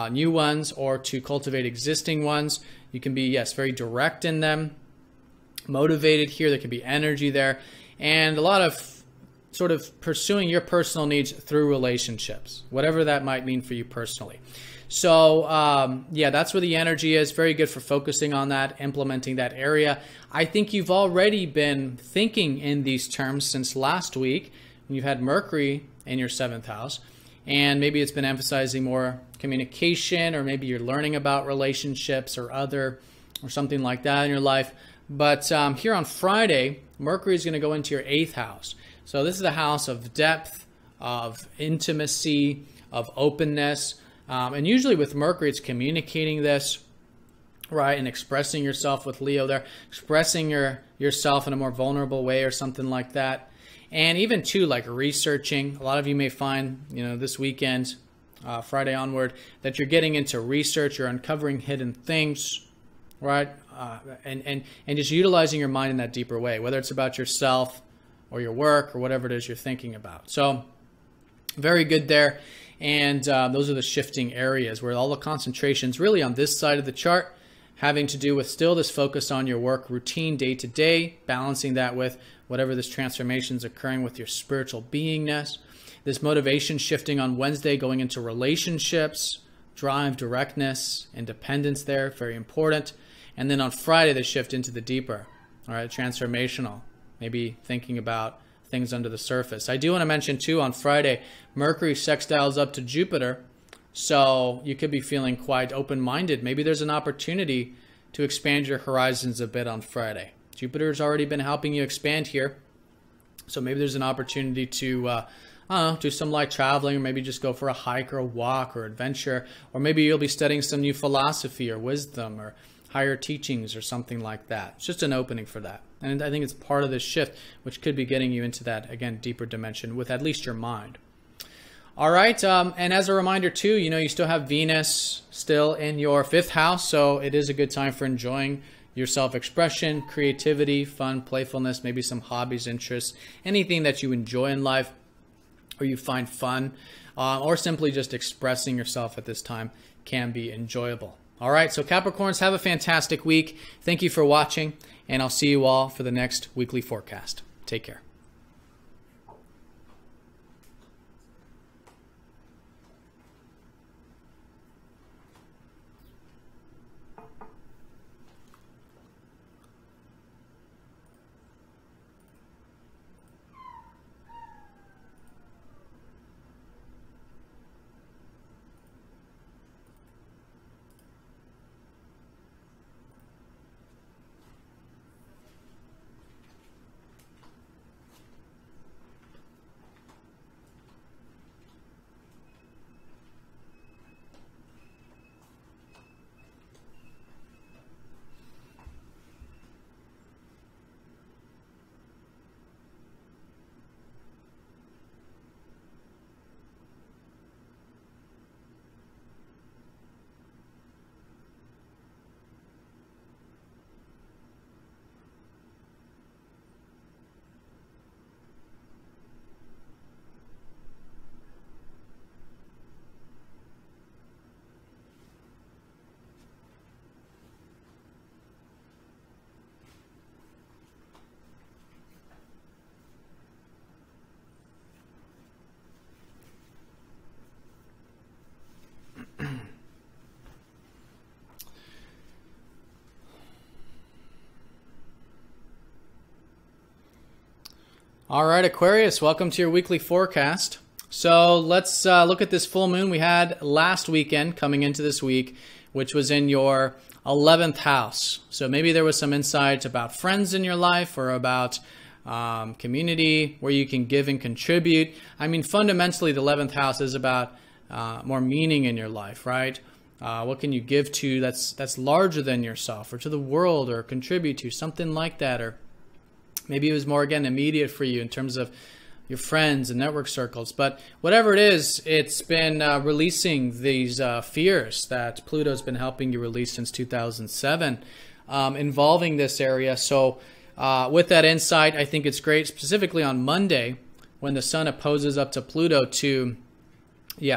new ones, or to cultivate existing ones. You can be, yes, very direct in them, motivated here. There can be energy there, and a lot of sort of pursuing your personal needs through relationships, whatever that might mean for you personally. So, yeah, that's where the energy is. Very good for focusing on that, implementing that area. I think you've already been thinking in these terms since last week when you've had Mercury in your 7th house, and maybe it's been emphasizing more communication, or maybe you're learning about relationships or something like that in your life. But here on Friday, Mercury is going to go into your 8th house. So this is the house of depth, of intimacy, of openness. And usually with Mercury, it's communicating this, right, and expressing yourself with Leo there, expressing yourself in a more vulnerable way or something like that. And even too, like researching. A lot of you may find, this weekend, Friday onward, that you're getting into research, you're uncovering hidden things, right? And just utilizing your mind in that deeper way, whether it's about yourself or your work or whatever it is you're thinking about. So very good there. And those are the shifting areas where all the concentrations really on this side of the chart, having to do with still this focus on your work routine day to day, balancing that with whatever this transformation is occurring with your spiritual beingness. This motivation shifting on Wednesday, going into relationships, drive, directness, independence there, very important. And then on Friday, they shift into the deeper, all right, transformational, maybe thinking about things under the surface. I do want to mention too, on Friday, Mercury sextiles up to Jupiter, so you could be feeling quite open-minded. Maybe there's an opportunity to expand your horizons a bit on Friday. Jupiter's already been helping you expand here, so maybe there's an opportunity to do some light traveling, or maybe just go for a hike or a walk or adventure, or maybe you'll be studying some new philosophy or wisdom or higher teachings or something like that. It's just an opening for that. And I think it's part of this shift, which could be getting you into that, again, deeper dimension with at least your mind. All right, and as a reminder too, you still have Venus still in your 5th house, so it is a good time for enjoying your self-expression, creativity, fun, playfulness, maybe some hobbies, interests, anything that you enjoy in life or you find fun, or simply just expressing yourself at this time can be enjoyable. All right, so Capricorns, have a fantastic week. Thank you for watching, and I'll see you all for the next weekly forecast. Take care. All right, Aquarius, welcome to your weekly forecast. So let's look at this full moon we had last weekend coming into this week, which was in your 11th house. So maybe there was some insight about friends in your life or about community where you can give and contribute. I mean, fundamentally, the 11th house is about more meaning in your life, right? What can you give to that's larger than yourself, or to the world, or contribute to, something like that. Or maybe it was more, again, immediate for you in terms of your friends and network circles. But whatever it is, it's been releasing these fears that Pluto's been helping you release since 2007 involving this area. So with that insight, I think it's great, specifically on Monday, when the Sun opposes up to Pluto, to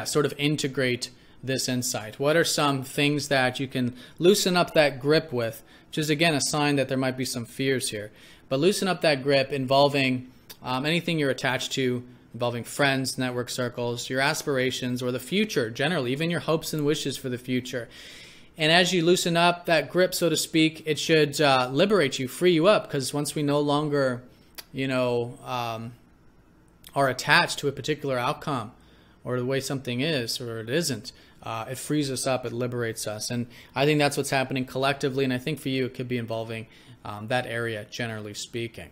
sort of integrate this insight. What are some things that you can loosen up that grip with, which is, again, a sign that there might be some fears here. But loosen up that grip involving anything you're attached to, involving friends, network circles, your aspirations, or the future generally, even your hopes and wishes for the future. And as you loosen up that grip, so to speak, it should liberate you, free you up, because once we no longer, are attached to a particular outcome or the way something is or it isn't, it frees us up, it liberates us. And I think that's what's happening collectively, and I think for you it could be involving that area, generally speaking.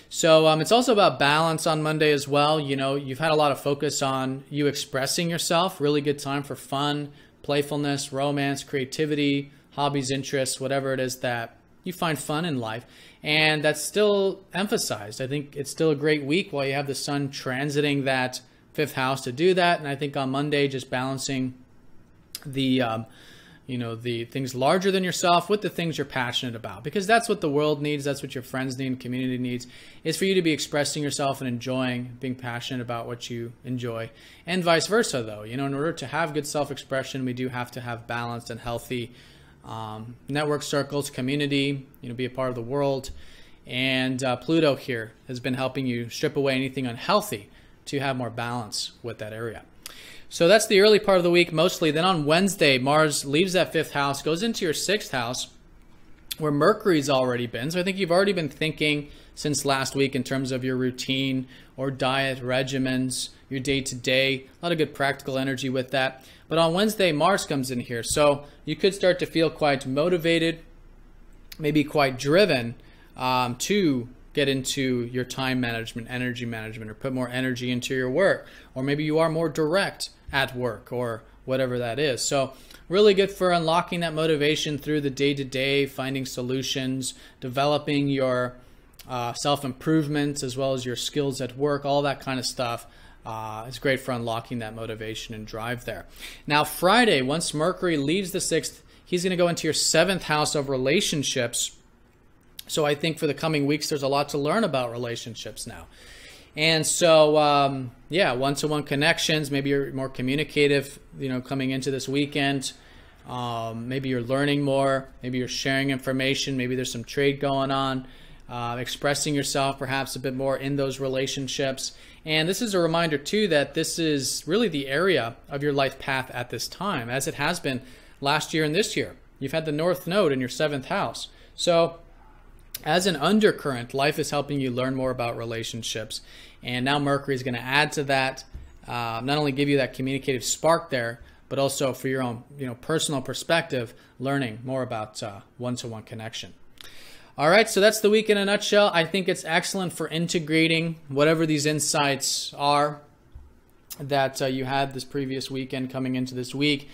So it's also about balance on Monday as well. You've had a lot of focus on you expressing yourself. Really good time for fun, playfulness, romance, creativity, hobbies, interests, whatever it is that you find fun in life. And that's still emphasized. I think it's still a great week while you have the Sun transiting that 5th house to do that. And I think on Monday, just balancing the the things larger than yourself with the things you're passionate about, because that's what the world needs. That's what your friends need and community needs, is for you to be expressing yourself and enjoying, being passionate about what you enjoy, and vice versa. Though, in order to have good self-expression, we do have to have balanced and healthy network circles, community, be a part of the world. And Pluto here has been helping you strip away anything unhealthy to have more balance with that area. So that's the early part of the week mostly. Then on Wednesday, Mars leaves that 5th house, goes into your 6th house, where Mercury's already been. So I think you've already been thinking since last week in terms of your routine or diet regimens, your day-to-day. A lot of good practical energy with that. But on Wednesday, Mars comes in here. So you could start to feel quite motivated, maybe quite driven to get into your time management, energy management, or put more energy into your work. Or maybe you are more direct at work, or whatever that is. So really good for unlocking that motivation through the day-to-day, finding solutions, developing your self-improvement as well as your skills at work, all that kind of stuff. It's great for unlocking that motivation and drive there. Now Friday, once Mercury leaves the 6th, he's going to go into your 7th house of relationships. So I think for the coming weeks, there's a lot to learn about relationships now. And so, one-to-one connections, maybe you're more communicative, coming into this weekend. Maybe you're learning more, maybe you're sharing information, maybe there's some trade going on, expressing yourself perhaps a bit more in those relationships. And this is a reminder too that this is really the area of your life path at this time, as it has been last year and this year. You've had the North Node in your 7th house. So as an undercurrent, life is helping you learn more about relationships. And now Mercury is going to add to that, not only give you that communicative spark there, but also for your own personal perspective, learning more about one-to-one connection. All right, so that's the week in a nutshell. I think it's excellent for integrating whatever these insights are that you had this previous weekend coming into this week,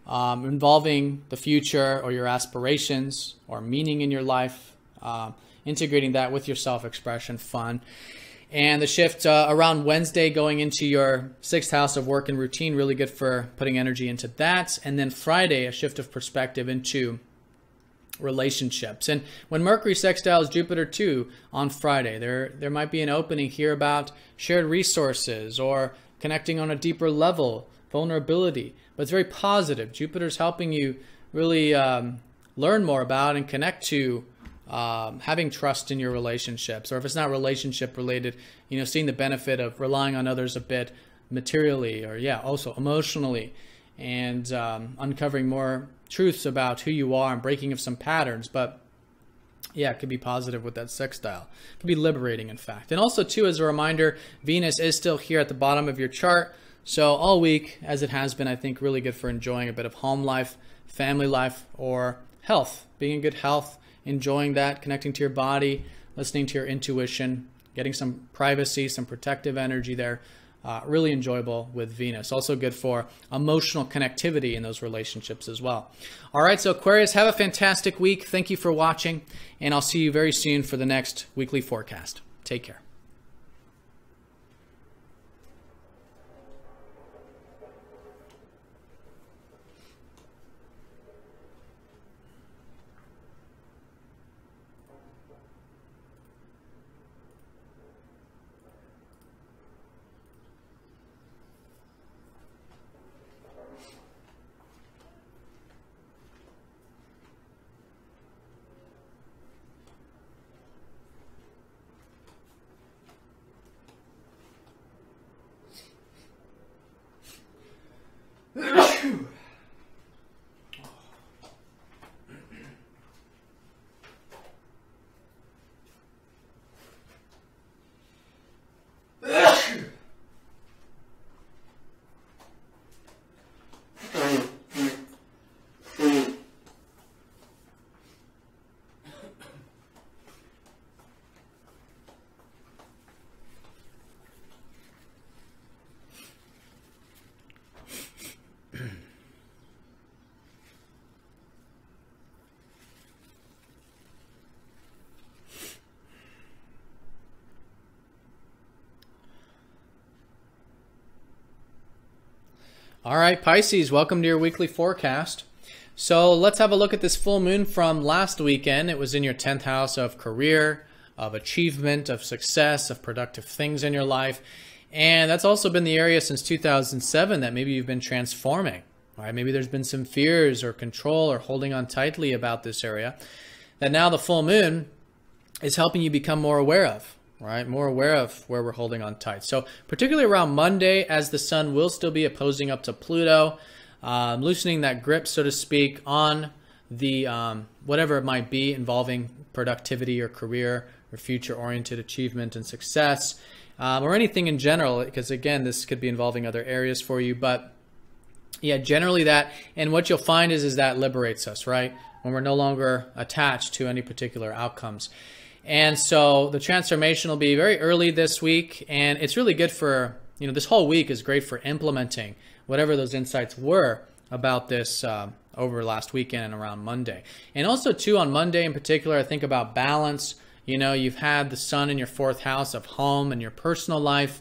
involving the future or your aspirations or meaning in your life. Integrating that with your self-expression, fun. And the shift around Wednesday going into your 6th house of work and routine, really good for putting energy into that. And then Friday, a shift of perspective into relationships. And when Mercury sextiles Jupiter too on Friday, there might be an opening here about shared resources or connecting on a deeper level, vulnerability. But it's very positive. Jupiter's helping you really learn more about and connect to having trust in your relationships, or if it's not relationship related, seeing the benefit of relying on others a bit materially, or also emotionally, and uncovering more truths about who you are and breaking of some patterns. But yeah, it could be positive with that sextile. It could be liberating, in fact. And also, too, as a reminder, Venus is still here at the bottom of your chart. So all week, as it has been, I think really good for enjoying a bit of home life, family life, or health. Being in good health, enjoying that, connecting to your body, listening to your intuition, getting some privacy, some protective energy there. Really enjoyable with Venus. Also good for emotional connectivity in those relationships as well. All right, so Aquarius, have a fantastic week. Thank you for watching, and I'll see you very soon for the next weekly forecast. Take care. All right, Pisces, welcome to your weekly forecast. So let's have a look at this full moon from last weekend. It was in your 10th house of career, of achievement, of success, of productive things in your life. And that's also been the area since 2007 that maybe you've been transforming. All right, maybe there's been some fears or control or holding on tightly about this area that now the full moon is helping you become more aware of. Right, more aware of where we're holding on tight. So particularly around Monday, as the sun will still be opposing up to Pluto, loosening that grip, so to speak, on the whatever it might be involving productivity or career or future-oriented achievement and success, or anything in general, because again, this could be involving other areas for you. But yeah, generally that, and what you'll find is that liberates us, right? When we're no longer attached to any particular outcomes. And so the transformation will be very early this week, and it's really good for, this whole week is great for implementing whatever those insights were about this over last weekend and around Monday. And also, too, on Monday in particular, I think about balance. You've had the sun in your 4th house of home and your personal life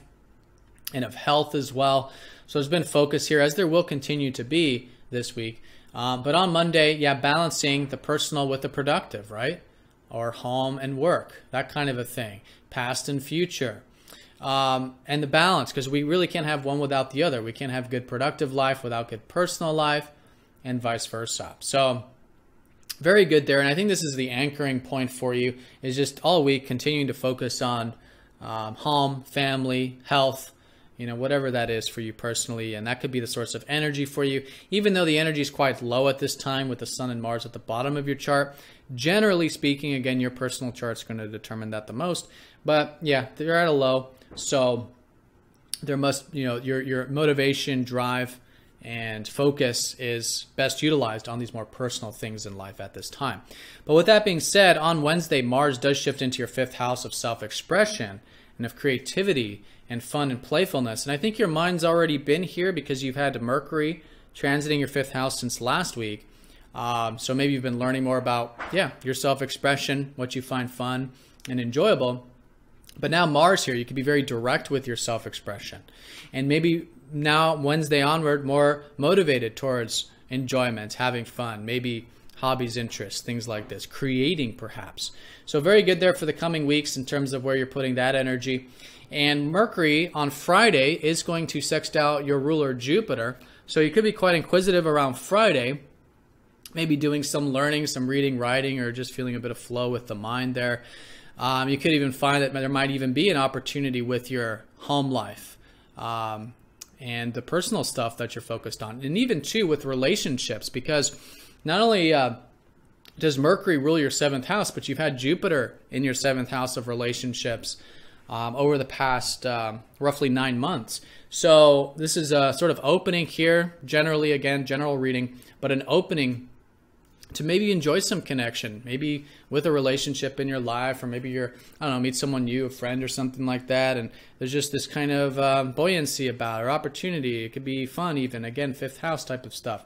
and of health as well. So there's been focus here, as there will continue to be this week. But on Monday, yeah, balancing the personal with the productive, right? Or home and work, that kind of a thing, past and future. And the balance, because we really can't have one without the other. We can't have good productive life without good personal life, and vice versa. So very good there. And I think this is the anchoring point for you, is just all week continuing to focus on home, family, health, whatever that is for you personally. And that could be the source of energy for you. Even though the energy is quite low at this time with the sun and Mars at the bottom of your chart, generally speaking, again, your personal chart's going to determine that the most. But yeah, they're at a low. So there must, your motivation, drive, and focus is best utilized on these more personal things in life at this time. But with that being said, on Wednesday, Mars does shift into your 5th house of self-expression and of creativity and fun and playfulness. And I think your mind's already been here because you've had Mercury transiting your 5th house since last week. So maybe you've been learning more about, your self-expression, what you find fun and enjoyable. But now Mars here, you can be very direct with your self-expression. And maybe now, Wednesday onward, more motivated towards enjoyment, having fun, maybe hobbies, interests, things like this, creating perhaps. So very good there for the coming weeks in terms of where you're putting that energy. And Mercury on Friday is going to sextile your ruler Jupiter. So you could be quite inquisitive around Friday, maybe doing some learning, some reading, writing, or just feeling a bit of flow with the mind there. You could even find that there might even be an opportunity with your home life and the personal stuff that you're focused on. And even, too, with relationships, because not only does Mercury rule your 7th house, but you've had Jupiter in your 7th house of relationships over the past roughly 9 months. So this is a sort of opening here, generally, again, general reading, but an opening to maybe enjoy some connection, maybe with a relationship in your life, or maybe you're, I don't know, meet someone new, a friend or something like that, and there's just this kind of buoyancy about it, or opportunity. It could be fun even, again, 5th house type of stuff.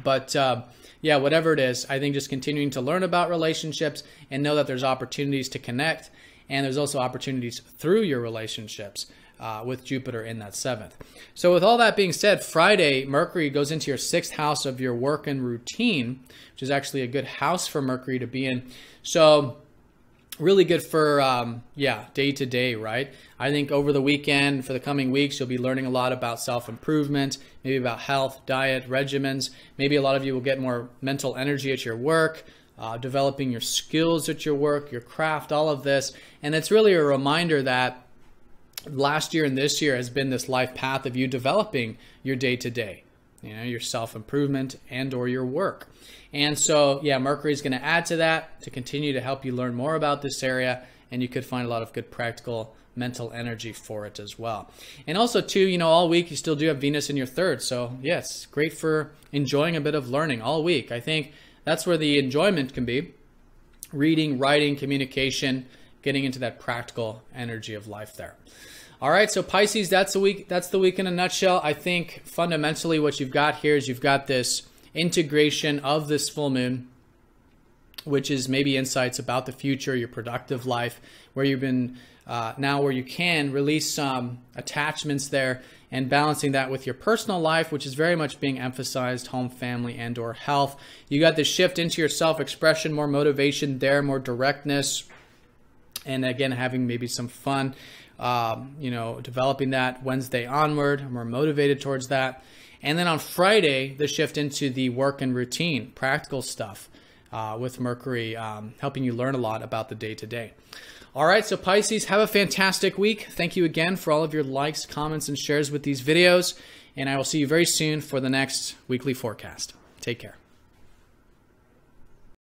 But yeah, whatever it is, I think just continuing to learn about relationships and know that there's opportunities to connect, and there's also opportunities through your relationships with Jupiter in that 7th. So with all that being said, Friday, Mercury goes into your 6th house of your work and routine, which is actually a good house for Mercury to be in. So really good for, yeah, day to day, right? I think over the weekend, for the coming weeks, you'll be learning a lot about self-improvement, maybe about health, diet, regimens. Maybe a lot of you will get more mental energy at your work, developing your skills at your work, your craft, all of this. And it's really a reminder that last year and this year has been this life path of you developing your day-to-day, you know, your self-improvement and or your work. And so, yeah, Mercury is going to add to that to continue to help you learn more about this area, and you could find a lot of good practical mental energy for it as well. And also, too, you know, all week you still do have Venus in your 3rd. So, yes, great for enjoying a bit of learning all week. I think that's where the enjoyment can be. Reading, writing, communication, getting into that practical energy of life there. All right, so Pisces, that's the week. That's the week in a nutshell. I think fundamentally what you've got here is you've got this integration of this full moon, which is maybe insights about the future, your productive life, where you've been now where you can release some attachments there and balancing that with your personal life, which is very much being emphasized, home, family, and or health. You got this shift into your self-expression, more motivation there, more directness, and again, having maybe some fun. You know, developing that Wednesday onward. I'm more motivated towards that. And then on Friday, the shift into the work and routine, practical stuff with Mercury, helping you learn a lot about the day-to-day. All right, so Pisces, have a fantastic week. Thank you again for all of your likes, comments, and shares with these videos. And I will see you very soon for the next weekly forecast. Take care.